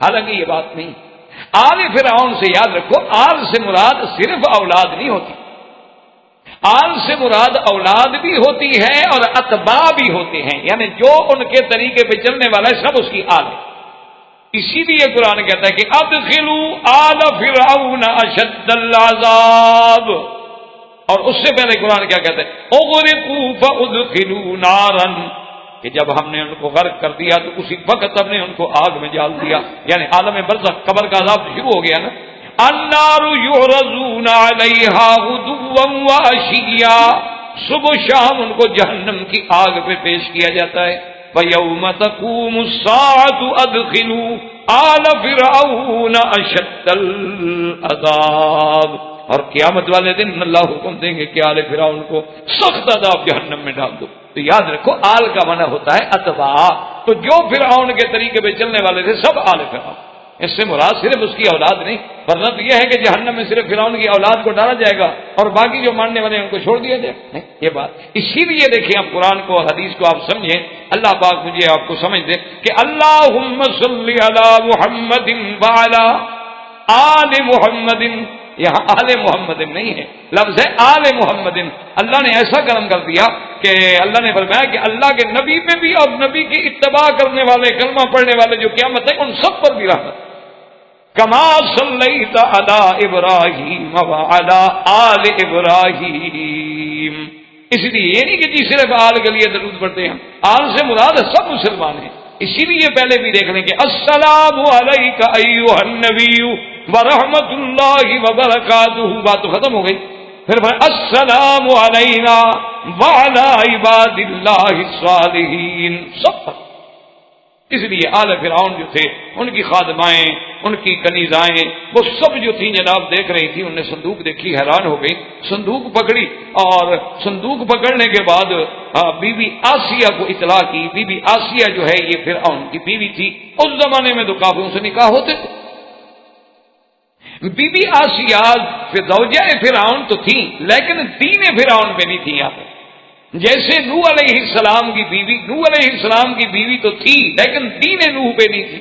حالانکہ یہ بات نہیں، آل فرعون سے یاد رکھو، آل سے مراد صرف اولاد نہیں ہوتی، آل سے مراد اولاد بھی ہوتی ہے اور اتباع بھی ہوتے ہیں، یعنی جو ان کے طریقے پہ چلنے والا ہے سب اس کی آل ہے۔ اسی لیے قرآن کہتا ہے کہ ادخلوا آل فرعون اشد العذاب، اور اس سے پہلے قرآن کیا کہتا ہے اغرقوا فادخلوا نارا، کہ جب ہم نے ان کو غرق کر دیا تو اسی وقت ہم نے ان کو آگ میں ڈال دیا، یعنی عالم برزخ قبر کا عذاب شروع ہو گیا نا۔ النار يعرضون عليها غدوا وعشيا، صبح شام ان کو جہنم کی آگ پہ پیش کیا جاتا ہے۔ وَيَوْمَ تَقُومُ السَّاعَةُ أَدْخِلُوا آلَ فِرْعَوْنَ أَشَدَّ الْعَذَابِ، اور قیامت والے دن اللہ حکم دیں گے کہ آل فرعون کو سخت عذاب جہنم میں ڈال دو۔ تو یاد رکھو آل کا معنی ہوتا ہے اتباع، تو جو فرعون کے طریقے پہ چلنے والے تھے سب آل فرعون، اس سے مراد صرف اس کی اولاد نہیں، ورنہ تو یہ ہے کہ جہنم میں صرف فرعون کی اولاد کو ڈالا جائے گا اور باقی جو ماننے والے ہیں ان کو چھوڑ دیا جائے نہیں، یہ بات۔ اسی لیے دیکھیں آپ قرآن کو اور حدیث کو آپ سمجھیں، اللہ پاک مجھے آپ کو سمجھ دے کہ اللہم صلی علی محمد وعلی آل محمد، یہاں آل محمد نہیں ہے، لفظ ہے آل محمد۔ اللہ نے ایسا کرم کر دیا کہ اللہ نے فرمایا کہ اللہ کے نبی پہ بھی اور نبی کی اتباع کرنے والے، کلمہ پڑھنے والے جو قیامت ہے ان سب پر بھی رحمت۔ کما صلیت علی ابراہیم وعلی آل ابراہیم، اس لیے یہ نہیں کہ جی صرف آل کے لیے درود پڑھتے ہیں، آل سے مراد سب مسلمان ہیں۔ اسی لیے پہلے بھی دیکھ لیں کہ السلام علیک ایھا النبی ورحمۃ اللہ وبرکاتہ، بات تو ختم ہو گئی۔ پھر السلام علینا وعلی عباد اللہ الصالحین، سب پر۔ اس لیے آل فرعون جو تھے، ان کی خادمائیں، ان کی کنیزائیں، وہ سب جو تھیں جناب دیکھ رہی تھی، انہوں نے صندوق دیکھی، حیران ہو گئی، صندوق پکڑی، اور صندوق پکڑنے کے بعد بی بی آسیہ کو اطلاع کی۔ بی بی آسیہ جو ہے یہ فرعون کی بیوی تھی، اس زمانے میں تو کافروں سے نکاح ہوتے تھے۔ بی بی آسیہ زوجہ فرعون تو تھی، لیکن دین فرعون پہ نہیں تھی یہاں پہ۔ جیسے نوح علیہ السلام کی بیوی، نوح علیہ السلام کی بیوی تو تھی لیکن دین نوح پہ نہیں تھی۔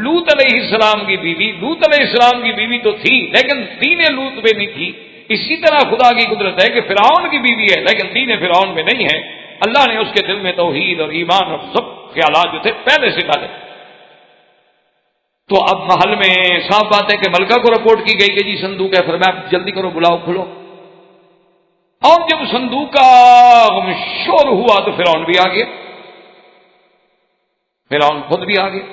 لوط علیہ السلام کی بیوی، لوط علیہ السلام کی بیوی تو تھی لیکن دین لوط پہ نہیں تھی۔ اسی طرح خدا کی قدرت ہے کہ فرعون کی بیوی ہے لیکن دین فرعون پہ نہیں ہے۔ اللہ نے اس کے دل میں توحید اور ایمان اور سب خیالات جو تھے پہلے سے ڈالے۔ تو اب محل میں صاف بات ہے کہ ملکہ کو رپورٹ کی گئی کہ جی صندوق ہے، فرمایا جلدی کرو، بلاؤ، کھلو۔ اور جب صندوق کا شور ہوا تو فرعون بھی آ گیا، فرعون خود بھی آ گیا،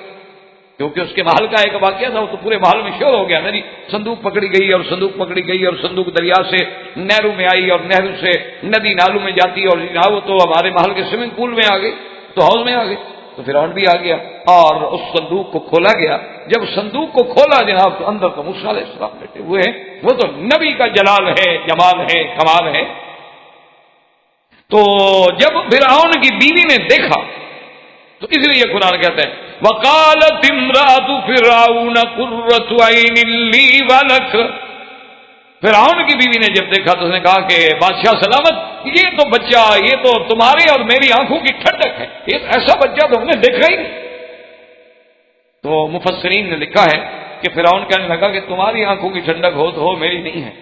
کیونکہ اس کے محل کا ایک واقعہ تھا، وہ تو پورے محل میں شور ہو گیا نا جی، صندوق پکڑی گئی اور صندوق پکڑی گئی اور صندوق دریا سے نہروں میں آئی اور نہروں سے ندی نالوں میں جاتی اور جناب وہ تو ہمارے محل کے سوئمنگ پول میں آ گئی، تو حوض میں آ گئی، تو فرعون بھی آ گیا اور اس صندوق کو کھولا گیا۔ جب صندوق کو کھولا جناب تو اندر تو موسیٰ علیہ السلام بیٹھے ہوئے ہیں، وہ تو نبی کا جلال ہے، جمال ہے، کمال ہے۔ تو جب فرعون کی بیوی نے دیکھا تو اس لیے قرآن کہتا ہے وقالت امرأة فرعون قرۃ عین لی ولک، فرعون کی بیوی نے جب دیکھا تو اس نے کہا کہ بادشاہ سلامت، یہ تو بچہ، یہ تو تمہارے اور میری آنکھوں کی ٹھنڈک ہے، یہ ایسا بچہ تو ہم نے دیکھا ہی نہیں۔ تو مفسرین نے لکھا ہے کہ فرعون کہنے لگا کہ تمہاری آنکھوں کی ٹھنڈک ہو تو ہو، میری نہیں ہے۔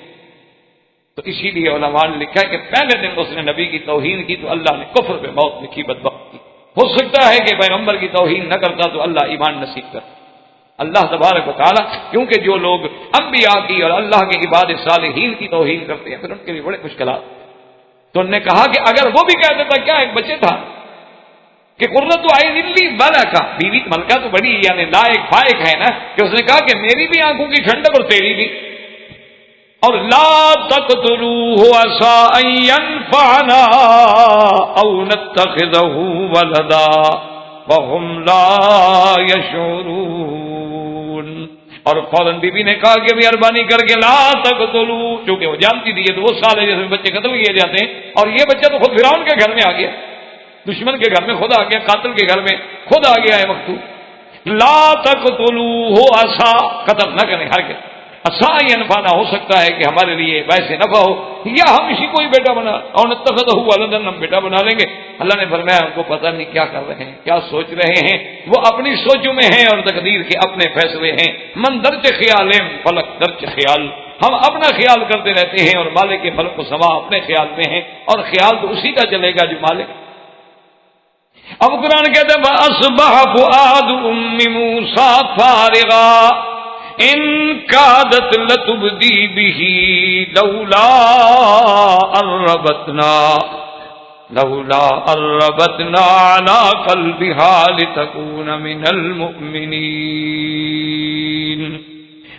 تو اسی لیے علماء نے لکھا ہے کہ پہلے دن اس نے نبی کی توہین کی تو اللہ نے کفر پہ موت لکھی، بدبخت کی۔ ہو سکتا ہے کہ پیغمبر کی توہین نہ کرتا تو اللہ ایمان نصیب کرتا۔ اللہ تبارک و تعالیٰ کیونکہ جو لوگ انبیاء کی اور اللہ کے عباد صالحین کی توہین کرتے ہیں پھر ان کے لیے بڑے مشکلات۔ تو انہوں نے کہا کہ اگر وہ بھی کہہ دیتا، کیا ایک بچے تھا کہ قرۃ عین لی ولک، بیوی ملکہ تو بڑی یعنی لائق فائق ہے نا، کہ اس نے کہا کہ میری بھی آنکھوں کی ٹھنڈک اور تیری بھی، اور لا تقتلوه عسى ان ينفعنا او نتخذه ولدا وهم لا يشعرون۔ اور فوراً بی بی نے کہا کہ مہربانی کر کے لا تقتلوا، چونکہ وہ جانتی تھی یہ تو وہ سال ہے جس میں بچے قتل کیے جاتے ہیں، اور یہ بچہ تو خود فرعون کے گھر میں آ گیا، دشمن کے گھر میں خود آ گیا، قاتل کے گھر میں خود آ گیا ہے مقتول۔ لا تقتلوه عسى، قتل نہ کریں، ہرگز، عسى ان ينفعنا، ہو سکتا ہے کہ ہمارے لیے باعث نفع ہو، یا ہم اسی کو ہی بیٹا بنا، اور نتخذہ ولدا، ہم بیٹا بنا لیں گے۔ اللہ نے فرمایا ان کو پتہ نہیں کیا کر رہے ہیں، کیا سوچ رہے ہیں، وہ اپنی سوچوں میں ہیں اور تقدیر کے اپنے فیصلے ہیں۔ من درج خیال فلک درج خیال، ہم اپنا خیال کرتے رہتے ہیں اور مالک کے فلک و سما اپنے خیال میں ہیں، اور خیال تو اسی کا چلے گا جو مالک۔ اب قرآن کہتا ہے وَأَصْبَحَ فُؤَادُ أُمِّ مُوسَىٰ فَارِغًا إِن كَادَتْ لَتُبْدِي بِهِ لَوْلَا أَن رَّبَطْنَا عَلَىٰ قَلْبِهَا لِتَكُونَ مِنَ الْمُؤْمِنِينَ۔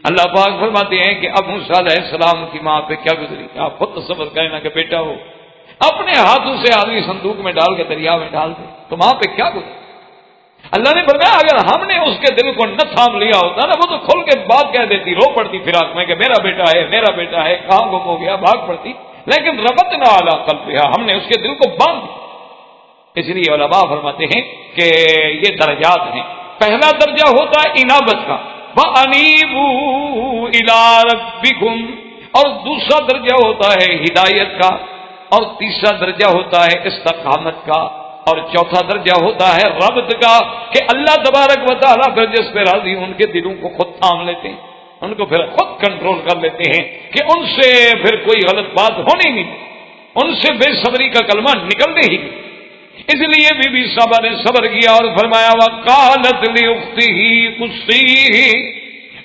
اللہ پاک فرماتے ہیں کہ اب موسیٰ علیہ السلام کی ماں پہ کیا گزری، آپ خود تصور کریں نا کہ بیٹا ہو اپنے ہاتھوں سے آدمی صندوق میں ڈال کے دریا میں ڈال دے تو ماں پہ کیا گزری۔ اللہ نے فرمایا اگر ہم نے اس کے دل کو نہ تھام لیا ہوتا نا، وہ تو کھل کے بات کہہ دیتی، رو پڑتی فراق میں کہ میرا بیٹا ہے، میرا بیٹا ہے، کہاں گم ہو گیا، بھاگ پڑتی، لیکن ربطنا علی قلبہا، ہم نے اس کے دل کو باندھ دیا۔ اس لیے علماء فرماتے ہیں کہ یہ درجات ہیں۔ پہلا درجہ ہوتا ہے انابت کا، وَأَنِيبُوا إِلَىٰ رَبِّكُمْ، اور دوسرا درجہ ہوتا ہے ہدایت کا، اور تیسرا درجہ ہوتا ہے استقامت کا، اور چوتھا درجہ ہوتا ہے ربط کا، کہ اللہ تبارک و تعالیٰ پھر جس پہ راضی ان کے دلوں کو خود تھام لیتے ہیں، ان کو پھر خود کنٹرول کر لیتے ہیں کہ ان سے پھر کوئی غلط بات ہونی نہیں، ان سے بے صبری کا کلمہ نکلنے ہی نہیں۔ اس لیے بی بی سابا نے صبر کیا اور فرمایا وَقَالَتْ لِأُخْتِهِ قُصِّيهِ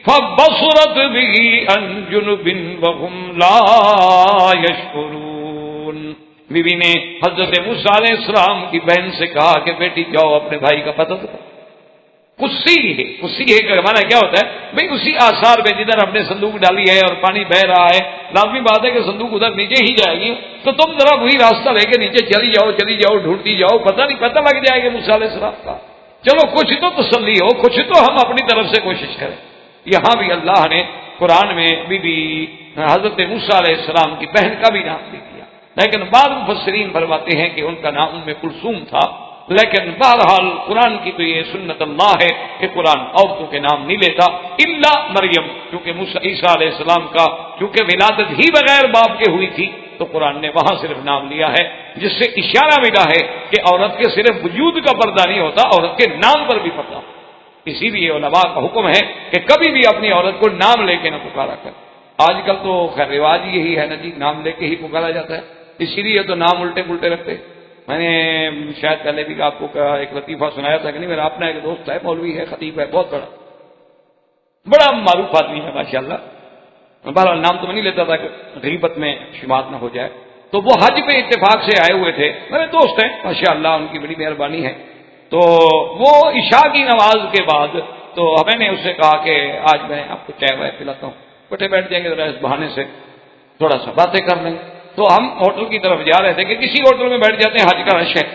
فَبَصُرَتْ بِهِ عَن جُنُبٍ وَهُمْ لَا يَشْعُرُونَ۔ بی بی نے حضرت موسیٰ علیہ السلام کی بہن سے کہا کہ بیٹی جاؤ اپنے بھائی کا پتہ دو۔ قصی ہے کا معنی کیا ہوتا ہے؟ بھئی اسی آثار پہ جدھر ہم نے صندوق ڈالی ہے اور پانی بہ رہا ہے، لازمی بات ہے کہ صندوق ادھر نیچے ہی جائے گی، تو تم ذرا وہی راستہ لے کے نیچے چلی جاؤ ڈھونڈتی جاؤ، پتہ نہیں پتہ لگ جائے گا موسیٰ علیہ السلام کا۔ چلو کچھ تو تسلی ہو، کچھ تو ہم اپنی طرف سے کوشش کریں۔ یہاں بھی اللہ نے قرآن میں بی بی حضرت موسیٰ علیہ السلام کی بہن کا بھی نام لے دیا، لیکن بعض مفسرین فرماتے ہیں کہ ان کا نام ام کلثوم تھا۔ لیکن بہرحال قرآن کی تو یہ سنت اللہ ہے کہ قرآن عورتوں کے نام نہیں لیتا الا مریم، کیونکہ عیسیٰ علیہ السلام کا چونکہ ولادت ہی بغیر باپ کے ہوئی تھی تو قرآن نے وہاں صرف نام لیا ہے، جس سے اشارہ ملا ہے کہ عورت کے صرف وجود کا پردہ نہیں ہوتا، عورت کے نام پر بھی پردہ۔ اسی لیے علماء کا حکم ہے کہ کبھی بھی اپنی عورت کو نام لے کے نہ پکارا کر۔ آج کل تو خیر رواج یہی ہے نا جی، نام لے کے ہی پکارا جاتا ہے، اسی لیے تو نام الٹے پلٹے رکھتے۔ میں نے شاید پہلے بھی آپ کو ایک لطیفہ سنایا تھا کہ نہیں، میرا اپنا ایک دوست ہے، مولوی ہے، خطیب ہے بہت بڑا، بڑا معروف آدمی ہے ماشاءاللہ، بہرحال نام تو میں نہیں لیتا تھا کہ غیبت میں شمار نہ ہو جائے۔ تو وہ حج پہ اتفاق سے آئے ہوئے تھے، میرے دوست ہیں ماشاءاللہ، ان کی بڑی مہربانی ہے۔ تو وہ عشاء کی نماز کے بعد تو میں نے اس سے کہا کہ آج میں آپ کو چائے وائے پلاتا ہوں، بیٹھے بیٹھ جائیں گے ذرا اس بہانے سے تھوڑا سا باتیں کر لیں گے۔ تو ہم ہوٹل کی طرف جا رہے تھے کہ کسی ہوٹل میں بیٹھ جاتے ہیں، حج کا رش ہے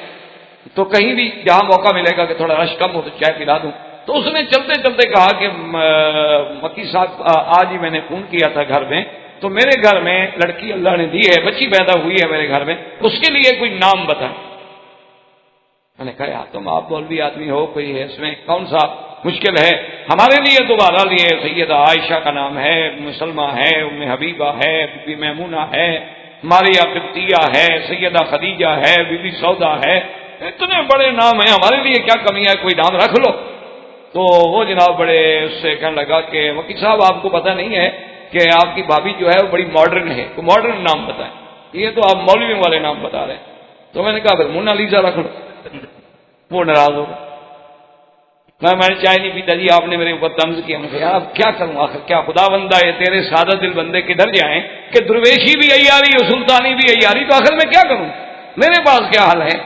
تو کہیں بھی جہاں موقع ملے گا کہ تھوڑا رش کم ہو تو چائے پلا دوں۔ تو اس نے چلتے چلتے کہا کہ مکی صاحب آج ہی میں نے فون کیا تھا گھر میں، تو میرے گھر میں لڑکی اللہ نے دی ہے، بچی پیدا ہوئی ہے میرے گھر میں، اس کے لیے کوئی نام بتا۔ میں نے کہا یار تم آپ مولوی آدمی ہو، کوئی ہے اس میں کون سا مشکل ہے؟ ہمارے لیے دوبارہ لیے سیدہ عائشہ کا نام ہے، سلمہ ہے، ام حبیبہ ہے، بی بی میمونہ ہے، ماریہ قبطیہ ہے، سیدہ خدیجہ ہے، بی بی سودا ہے، اتنے بڑے نام ہیں، ہمارے لیے کیا کمی ہے، کوئی نام رکھ لو۔ تو وہ جناب بڑے اس سے کہنے لگا کہ وکیل صاحب آپ کو پتہ نہیں ہے کہ آپ کی بھابھی جو ہے وہ بڑی ماڈرن ہے، کوئی ماڈرن نام بتائیں، یہ تو آپ مولویوں والے نام بتا رہے ہیں۔ تو میں نے کہا پھر مونا لیزا رکھ لو۔ وہ ناراض ہو گیا، میں نے چائے نہیں پیتا جی، آپ نے میرے اوپر طنز کیا۔ میں نے کہا اب کیا کروں، آخر کیا خدا بندہ ہے، تیرے سادہ دل بندے کدھر جائیں کہ درویشی بھی عیاری اور سلطانی بھی عیاری، تو آخر میں کیا کروں، میرے پاس کیا حل ہے؟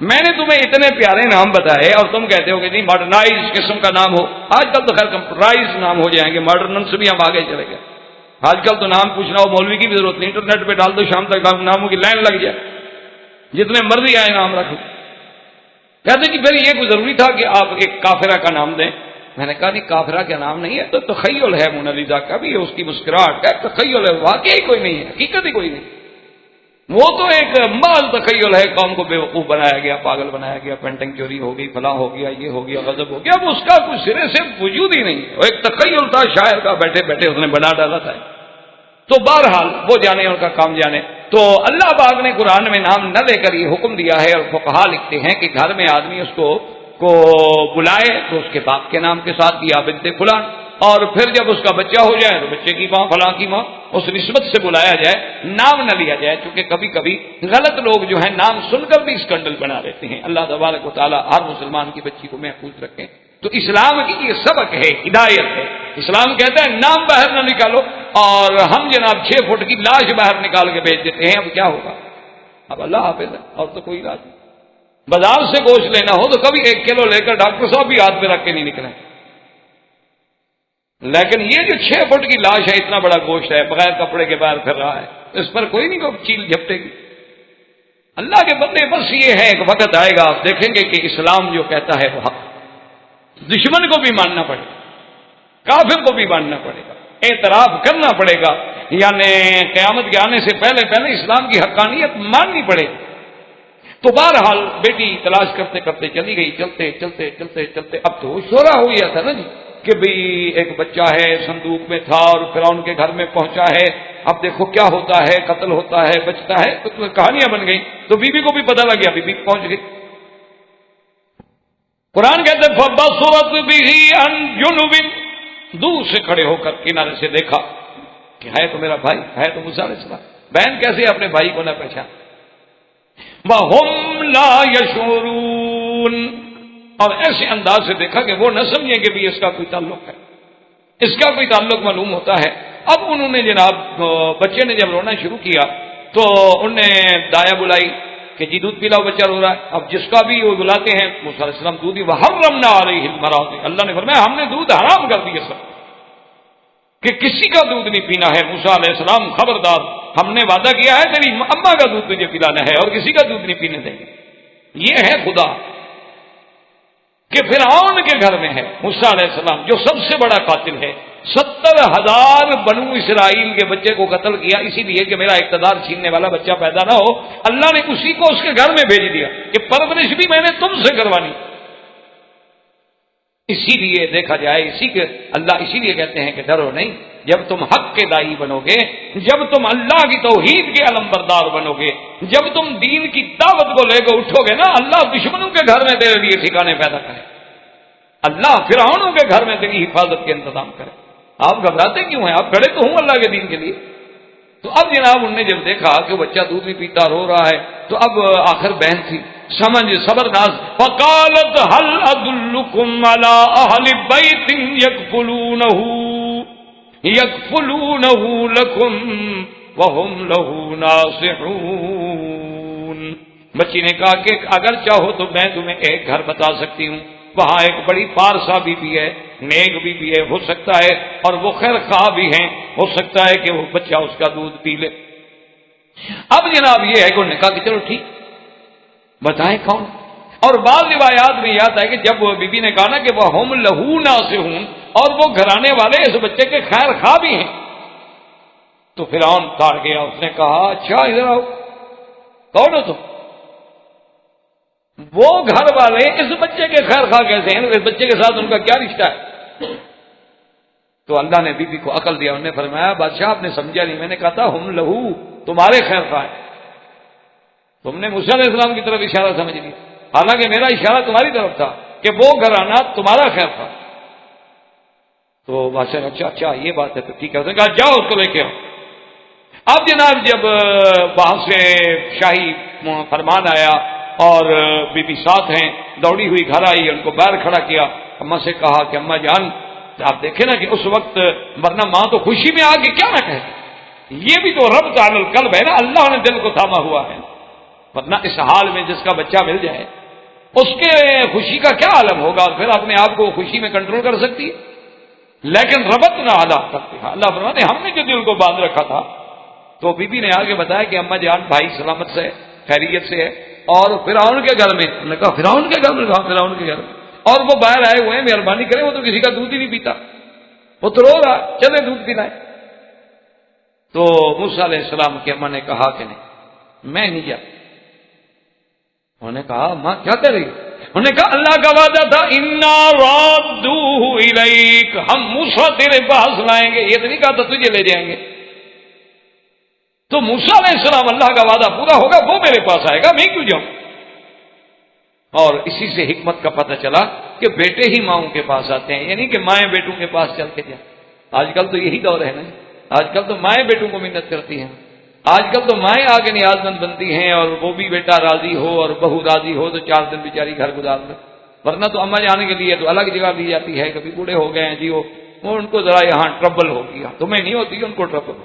میں نے تمہیں اتنے پیارے نام بتائے اور تم کہتے ہو کہ جی ماڈرنائز قسم کا نام ہو۔ آج کل تو خیر کمپیوٹرائز نام ہو جائیں گے، ماڈرن سے بھی ہم آگے چلے گئے۔ آج کل تو نام پوچھنا ہو مولوی کی بھی ضرورت نہیں، انٹرنیٹ پہ ڈال دو، شام تک ناموں کی لائن لگ جائے، جتنے مرضی آئے نام رکھو۔ کہتے کہ پھر یہ کوئی ضروری تھا کہ آپ ایک کافرہ کا نام دیں؟ میں نے کہا نہیں، کافرہ کا نام نہیں ہے، تو تخیل ہے، مونالیزا کا بھی اس کی مسکراہٹ کا تخیل ہے، واقعی کوئی نہیں ہے، حقیقت ہی کوئی نہیں، وہ تو ایک مال تخیل ہے، قوم کو بیوقوف بنایا گیا، پاگل بنایا گیا، پینٹنگ چوری ہو گئی، فلاں ہو گیا، یہ ہو گیا، غضب ہو گیا، اب اس کا کوئی سرے سے وجود ہی نہیں ہے، وہ ایک تخیل تھا شاعر کا، بیٹھے بیٹھے اس نے بنا ڈالا تھا۔ تو بہرحال وہ جانے، ان کا کام جانے۔ تو اللہ پاک نے قرآن میں نام نہ لے کر یہ حکم دیا ہے، اور فقہا لکھتے ہیں کہ گھر میں آدمی اس کو بلائے تو اس کے باپ کے نام کے ساتھ یا بنت فلان، اور پھر جب اس کا بچہ ہو جائے تو بچے کی ماں، فلاں کی ماں، اس نسبت سے بلایا جائے، نام نہ لیا جائے، چونکہ کبھی کبھی غلط لوگ جو ہیں نام سن کر بھی اسکینڈل بنا لیتے ہیں۔ اللہ تبارک و تعالیٰ ہر مسلمان کی بچی کو محفوظ رکھیں۔ تو اسلام کی یہ سبق ہے، ہدایت ہے۔ اسلام کہتا ہے نام باہر نہ نکالو، اور ہم جناب 6 فٹ کی لاش باہر نکال کے بھیج دیتے ہیں، اب کیا ہوگا؟ اب اللہ حافظ ہے، اور تو کوئی علاج نہیں۔ بازار سے گوشت لینا ہو تو کبھی 1 کلو لے کر ڈاکٹر صاحب بھی ہاتھ میں رکھ کے نہیں نکلیں، لیکن یہ جو 6 فٹ کی لاش ہے، اتنا بڑا گوشت ہے، بغیر کپڑے کے باہر پھر رہا ہے، اس پر کوئی نہیں کوئی چیل جھپٹے گی۔ اللہ کے بندے بس یہ ہے، ایک وقت آئے گا آپ دیکھیں گے کہ اسلام جو کہتا ہے وہ حق، دشمن کو بھی ماننا پڑے گا، کافر کو بھی ماننا پڑے گا، اعتراف کرنا پڑے گا، یعنی قیامت کے آنے سے پہلے پہلے اسلام کی حقانیت ماننی پڑے گی۔ تو بہرحال بیٹی تلاش کرتے کرتے چلی گئی، چلتے چلتے چلتے چلتے اب تو شورا ہو گیا تھا نا جی کہ بھئی ایک بچہ ہے، صندوق میں تھا اور فرعون کے گھر میں پہنچا ہے، اب دیکھو کیا ہوتا ہے، قتل ہوتا ہے، بچتا ہے، تو کہانیاں بن گئی۔ تو بی بی کو بھی پتہ لگ گیا، بی بی پہنچ گئی۔ قرآن کہتے فَبَصُرَتْ بِهِ عَنْ جُنُبٍ، دور سے کھڑے ہو کر کنارے سے دیکھا کہ ہے تو میرا بھائی، ہے تو موسیٰ علیہ السلام، بہن کیسے اپنے بھائی کو نہ پہچان۔ وَهُمْ لَا يَشْعُرُونَ، اور ایسے انداز سے دیکھا کہ وہ نہ سمجھیں کہ بھی اس کا کوئی تعلق ہے، اس کا کوئی تعلق معلوم ہوتا ہے۔ اب انہوں نے جناب بچے نے جب رونا شروع کیا تو انہوں نے دایا بلائی کہ جی دودھ پلاؤ، بچہ رو رہا ہے۔ اب جس کا بھی وہ بلاتے ہیں موسیٰ علیہ السلام دودھ ہی، وَحَرَّمْنَا عَلَيْهِ الْمَرَاضِعَ، اللہ نے فرمایا ہم نے دودھ حرام کر دیا سب کہ کسی کا دودھ نہیں پینا ہے۔ موسیٰ علیہ السلام خبردار، ہم نے وعدہ کیا ہے تیری اماں کا دودھ تجھے پلانا ہے اور کسی کا دودھ نہیں پینے دیں گے۔ یہ ہے خدا کہ فرعون کے گھر میں ہے موسیٰ علیہ السلام جو سب سے بڑا قاتل ہے، 70,000 بنو اسرائیل کے بچے کو قتل کیا اسی لیے کہ میرا اقتدار چھیننے والا بچہ پیدا نہ ہو۔ اللہ نے اسی کو اس کے گھر میں بھیج دیا کہ پرورش بھی میں نے تم سے کروانی۔ اسی لیے دیکھا جائے اللہ اسی لیے کہتے ہیں کہ ڈرو نہیں، جب تم حق کے دائی بنو گے، جب تم اللہ کی توحید کے علمبردار بنو گے، جب تم دین کی دعوت کو لے کے اٹھو گے نا، اللہ دشمنوں کے گھر میں تیرے لیے ٹھکانے پیدا کرے، اللہ فرعونوں کے گھر میں تیری حفاظت کے انتظام کرے۔ آپ گھبراتے کیوں ہیں؟ آپ کھڑے تو ہوں اللہ کے دین کے لیے۔ تو اب جناب انہوں نے جب دیکھا کہ بچہ دودھ نہیں پیتا، رو رہا ہے، تو اب آخر بہن تھی سمجھ صبرناز، فقالت هل ادلکم علی اہل بیت یکفلونہ لکم وہم لہ ناصحون۔ بچی نے کہا کہ اگر چاہو تو میں تمہیں ایک گھر بتا سکتی ہوں، وہاں ایک بڑی پارسا بی بی ہے، نیک بی بی ہے، ہو سکتا ہے، اور وہ خیر خواہ بھی ہیں، ہو سکتا ہے کہ وہ بچہ اس کا دودھ پی لے۔ اب جناب یہ ہے کہ انہوں نے کہا کہ چلو ٹھیک، بتائیں کون؟ اور بعض روایات میں یاد ہے کہ جب وہ بی بی نے کہا نا کہ وہ ہم لہو ناصحون، اور وہ گھرانے والے اس بچے کے خیر خواہ بھی ہیں، تو فرعون تاڑ گیا، اس نے کہا اچھا ادھر آؤ، کون ہو تم؟ وہ گھر والے اس بچے کے خیر خواہ کیسے ہیں؟ اس بچے کے ساتھ ان کا کیا رشتہ ہے؟ تو اللہ نے بی بی کو عقل دیا، انہوں نے فرمایا بادشاہ آپ نے سمجھا نہیں، میں نے کہا تھا ہم لہو تمہارے خیر خواہ ہیں، تم نے موسیٰ علیہ السلام کی طرف اشارہ سمجھ لیا، حالانکہ میرا اشارہ تمہاری طرف تھا کہ وہ گھرانہ تمہارا خیر خواہ۔ تو بادشاہ اچھا اچھا یہ بات ہے، تو ٹھیک ہے، اس نے کہا جاؤ اس کو لے کے آؤ۔ اب جناب جب وہاں سے شاہی فرمان آیا اور بی بی ساتھ ہیں، دوڑی ہوئی گھر آئی، ان کو باہر کھڑا کیا، اماں سے کہا کہ اماں جان آپ دیکھیں نا کہ اس وقت ورنہ ماں تو خوشی میں آ کے کیا نہ کہے، یہ بھی تو رب تعالی القلب ہے نا، اللہ نے دل کو تھاما ہوا ہے، ورنہ اس حال میں جس کا بچہ مل جائے اس کے خوشی کا کیا عالم ہوگا، اور پھر اپنے آپ کو خوشی میں کنٹرول کر سکتی ہے، لیکن ربط نہ اعلیٰ کرتے ہیں اللہ فرماتے ہم نے جو دل کو باندھ رکھا تھا۔ تو بی بی نے آگے بتایا کہ اماں جان بھائی سلامت سے ہے، خیریت سے ہے، اور فرعون کے گھر میں، انہوں نے کہا فرعون کے گھر میں؟ کہا فرعون کے گھر میں، اور وہ باہر آئے ہوئے ہیں، مہربانی کریں، وہ تو کسی کا دودھ ہی نہیں پیتا، وہ تو رو رہا، چلے دودھ پلائیں۔ تو موسیٰ علیہ السلام کی اماں نے کہا کہ نہیں میں نہیں جاتا۔ انہوں نے کہا ماں کیا کر رہی؟ انہوں نے کہا اللہ کا وعدہ تھا انا رادوہ الیک، ہم موسیٰ تیرے پاس لائیں گے، یہ تو نہیں کہا تھا تجھے لے جائیں گے۔ تو موسیٰ علیہ السلام اللہ کا وعدہ پورا ہوگا، وہ میرے پاس آئے گا، میں کیوں جاؤں؟ اور اسی سے حکمت کا پتہ چلا کہ بیٹے ہی ماؤں کے پاس آتے ہیں، یعنی کہ مائیں بیٹوں کے پاس چل کے جائیں۔ آج کل تو یہی دور ہے نا، آج کل تو مائیں بیٹوں کو منت کرتی ہیں، آج کل تو مائیں آگے نیاز مند بنتی ہیں، اور وہ بھی بیٹا راضی ہو اور بہو راضی ہو تو 4 دن بیچاری گھر گزار دے، ورنہ تو اماں جانے کے لیے تو الگ جگہ دی جاتی ہے، کبھی بوڑھے ہو گئے ہیں جی وہ ان کو ذرا یہاں ٹربل ہو گیا، تمہیں نہیں ہوتی ان کو ٹربل ہو،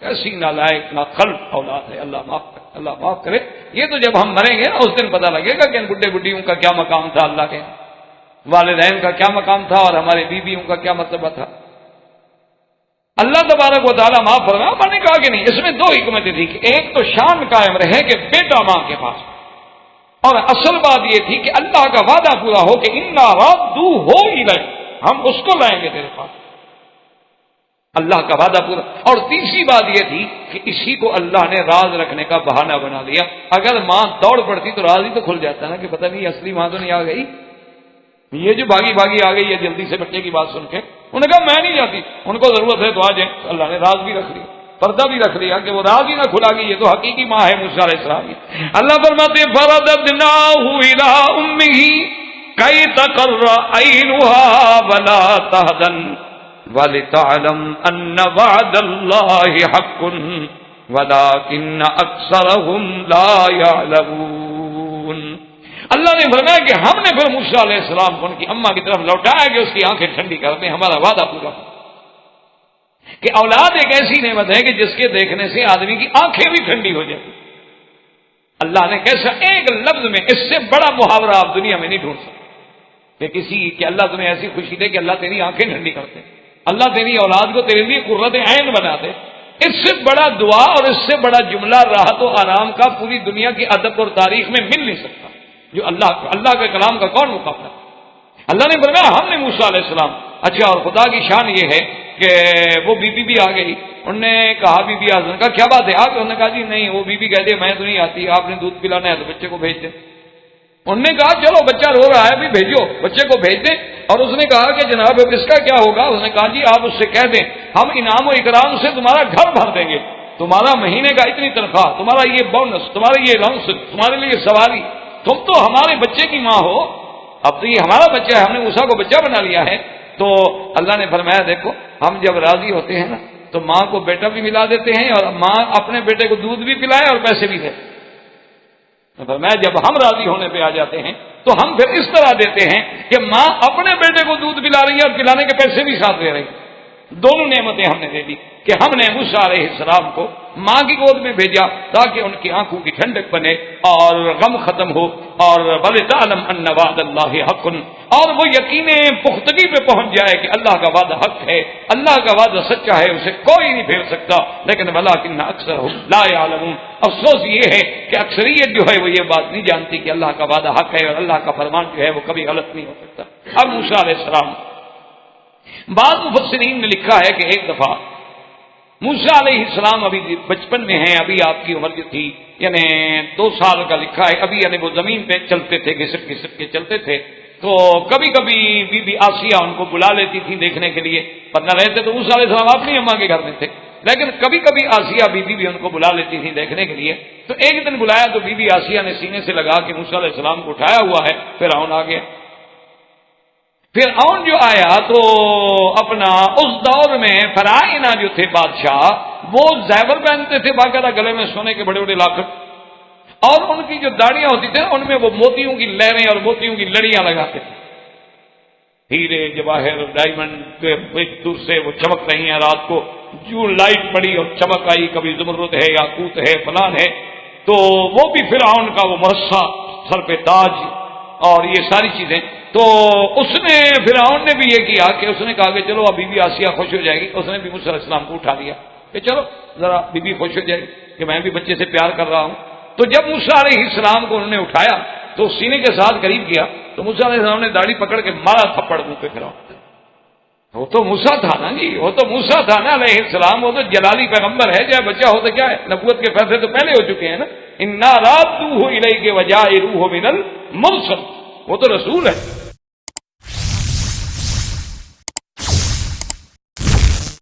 ایسی نالائق ناخلف اولاد ہے، اللہ معاف کرے، اللہ معاف کرے۔ یہ تو جب ہم مریں گے نا اس دن پتہ لگے گا کہ ان بڈھے بڈھیوں کا کیا مقام تھا، اللہ کے والدین کا کیا مقام تھا، اور ہمارے بیویوں کا کیا مرتبہ تھا۔ اللہ تبارک و تعالیٰ معاف فرمایا، میں نے کہا کہ نہیں، اس میں 2 حکمتیں تھی کہ ایک تو شان قائم رہے کہ بیٹا ماں کے پاس، اور اصل بات یہ تھی کہ اللہ کا وعدہ پورا ہو کہ انا رادوہ الیک، ہم اس کو لائیں گے تیرے پاس، اللہ کا وعدہ پورا۔ اور تیسری بات یہ تھی کہ اسی کو اللہ نے راز رکھنے کا بہانہ بنا لیا، اگر ماں دوڑ پڑتی تو راز ہی تو کھل جاتا نا کہ پتہ نہیں اصلی ماں تو نہیں آ گئی، یہ جو بھاگی بھاگی آ گئی ہے جلدی سے بچے کی بات سن کے، انہوں نے کہا میں نہیں جاتی، ان کو ضرورت ہے تو آ جائیں، اللہ نے راز بھی رکھ لیا، پردہ بھی رکھ لیا کہ وہ راز ہی نہ کھلا گی، یہ تو حقیقی ماں ہے موسیٰ علیہ السلام کی۔ اللہ فرماتے فرددناہ الی امہ کی تقر عینھا ولا تحزن وَلِتَعْلَمْ أَنَّ وَعْدَ اللَّهِ حَقٌّ وَلَكِنَّ أَكْثَرَهُمْ لَا يَعْلَمُونَ۔ اللہ نے فرمایا کہ ہم نے پھر موسیٰ علیہ السلام کو ان کی اماں کی طرف لوٹایا کہ اس کی آنکھیں ٹھنڈی کر دیں، ہمارا وعدہ پورا ہو، کہ اولاد ایک ایسی نعمت ہے کہ جس کے دیکھنے سے آدمی کی آنکھیں بھی ٹھنڈی ہو جائیں۔ اللہ نے کیسا ایک لفظ میں اس سے بڑا محاورہ آپ دنیا میں نہیں ڈھونڈ سکتے کہ اللہ تمہیں ایسی خوشی دے کہ اللہ تیری آنکھیں ٹھنڈی کرتے، اللہ تیری اولاد کو تیرے لیے قرۃ عین بنا دے۔ اس سے بڑا دعا اور اس سے بڑا جملہ راحت و آرام کا پوری دنیا کی ادب اور تاریخ میں مل نہیں سکتا، جو اللہ کے کلام کا کون مقابلہ۔ اللہ نے فرمایا ہم نے موسیٰ علیہ السلام، اچھا اور خدا کی شان یہ ہے کہ وہ بی بی بھی آ گئی، انہوں نے کہا بی بی اعظم کا کیا بات ہے آپ؟ انہوں نے کہا جی نہیں، وہ بی بی کہتی ہے میں تو نہیں آتی، آپ نے دودھ پلانا ہے تو بچے کو بھیج دیں۔ انہوں نے کہا چلو بچہ رو رہا ہے بھی بھیجو، بچے کو بھیج دیں۔ اور اس نے کہا کہ جناب اس کا کیا ہوگا؟ اس نے کہا جی آپ اس سے کہہ دیں ہم انعام و اکرام سے تمہارا گھر بھر دیں گے، تمہارا مہینے کا اتنی تنخواہ، تمہارا یہ بونس، تمہارا یہ لانس، تمہارے لیے سواری، تم تو ہمارے بچے کی ماں ہو، اب تو یہ ہمارا بچہ ہے، ہم نے موسیٰ کو بچہ بنا لیا ہے۔ تو اللہ نے فرمایا دیکھو ہم جب راضی ہوتے ہیں نا تو ماں کو بیٹا بھی ملا دیتے ہیں اور ماں اپنے بیٹے کو دودھ بھی پلائے اور پیسے بھی دے. فرمایا جب ہم راضی ہونے پہ آ جاتے ہیں تو ہم پھر اس طرح دیتے ہیں کہ ماں اپنے بیٹے کو دودھ پلا رہی ہے اور پلانے کے پیسے بھی ساتھ دے رہی ہے. دونوں نعمتیں ہم نے دے دی کہ ہم نے موسیٰ علیہ السلام کو ماں کی گود میں بھیجا تاکہ ان کی آنکھوں کی ٹھنڈک بنے اور غم ختم ہو اور وَلِتَعْلَمْ أَنَّ وَعْدَ اللَّهِ حَقٌّ، اور وہ یقین پختگی پہ پہنچ جائے کہ اللہ کا وعدہ حق ہے، اللہ کا وعدہ سچا ہے، اسے کوئی نہیں پھیر سکتا. لیکن وَلَٰكِنَّ أَكْثَرَهُمْ لَا يَعْلَمُونَ، افسوس یہ ہے کہ اکثریت جو ہے وہ یہ بات نہیں جانتی کہ اللہ کا وعدہ حق ہے اور اللہ کا فرمان جو ہے وہ کبھی غلط نہیں ہو سکتا. اب موسیٰ علیہ السلام، بعض مفسرین نے لکھا ہے کہ ایک دفعہ موسیٰ علیہ السلام ابھی بچپن میں ہیں، ابھی آپ کی عمر جو تھی یعنی 2 سال کا لکھا ہے، ابھی یعنی وہ زمین پہ چلتے تھے، گھسٹ گھسٹ کے چلتے تھے. تو کبھی کبھی بی بی آسیہ ان کو بلا لیتی تھی دیکھنے کے لیے، پر نہ رہتے تو موسیٰ علیہ السلام اپنی اماں کے گھر میں تھے، لیکن کبھی کبھی آسیہ بی بی بھی ان کو بلا لیتی تھی دیکھنے کے لیے. تو ایک دن بلایا تو بی بی آسیہ نے سینے سے لگا کے موسیٰ علیہ السلام کو اٹھایا ہوا ہے. فرعون آ گیا. فرعون جو آیا تو اپنا اس دور میں فرعونہ جو تھے بادشاہ وہ زیور پہنتے تھے باقاعدہ، گلے میں سونے کے بڑے بڑے لاکٹ، اور ان کی جو داڑیاں ہوتی تھیں ان میں وہ موتیوں کی لہریں اور موتیوں کی لڑیاں لگاتے تھے. ہیرے جواہر ڈائمنڈ ایک دور سے وہ چمک رہی ہیں. رات کو جو لائٹ پڑی اور چمک آئی، کبھی زمرد ہے یاقوت ہے فلان ہے، تو وہ بھی فرعون کا وہ مرصع، سر پہ تاج اور یہ ساری چیزیں. تو اس نے فرعون نے بھی یہ کیا کہ اس نے کہا کہ چلو اب بی بی آسیہ خوش ہو جائے گی. اس نے بھی موسیٰ علیہ السلام کو اٹھا لیا کہ چلو ذرا بی بی خوش ہو جائے گی کہ میں بھی بچے سے پیار کر رہا ہوں. تو جب موسیٰ علیہ السلام کو انہوں نے اٹھایا تو سینے کے ساتھ قریب کیا تو موسیٰ علیہ السلام نے داڑھی پکڑ کے مارا تھپڑ منہ پہ فرعون. وہ تو موسیٰ تھا نا جی، وہ تو موسیٰ تھا نا علیہ السلام، وہ تو جلالی پیغمبر ہے، چاہے بچہ ہو تو کیا ہے، نبوت کے فیصلے تو پہلے ہو چکے ہیں نا. اِنَّا رَادُّوهُ إِلَيْكَ وَجَاعِلُوهُ مِنَ الْمُرْسَلِينَ، وہ تو رسول ہے.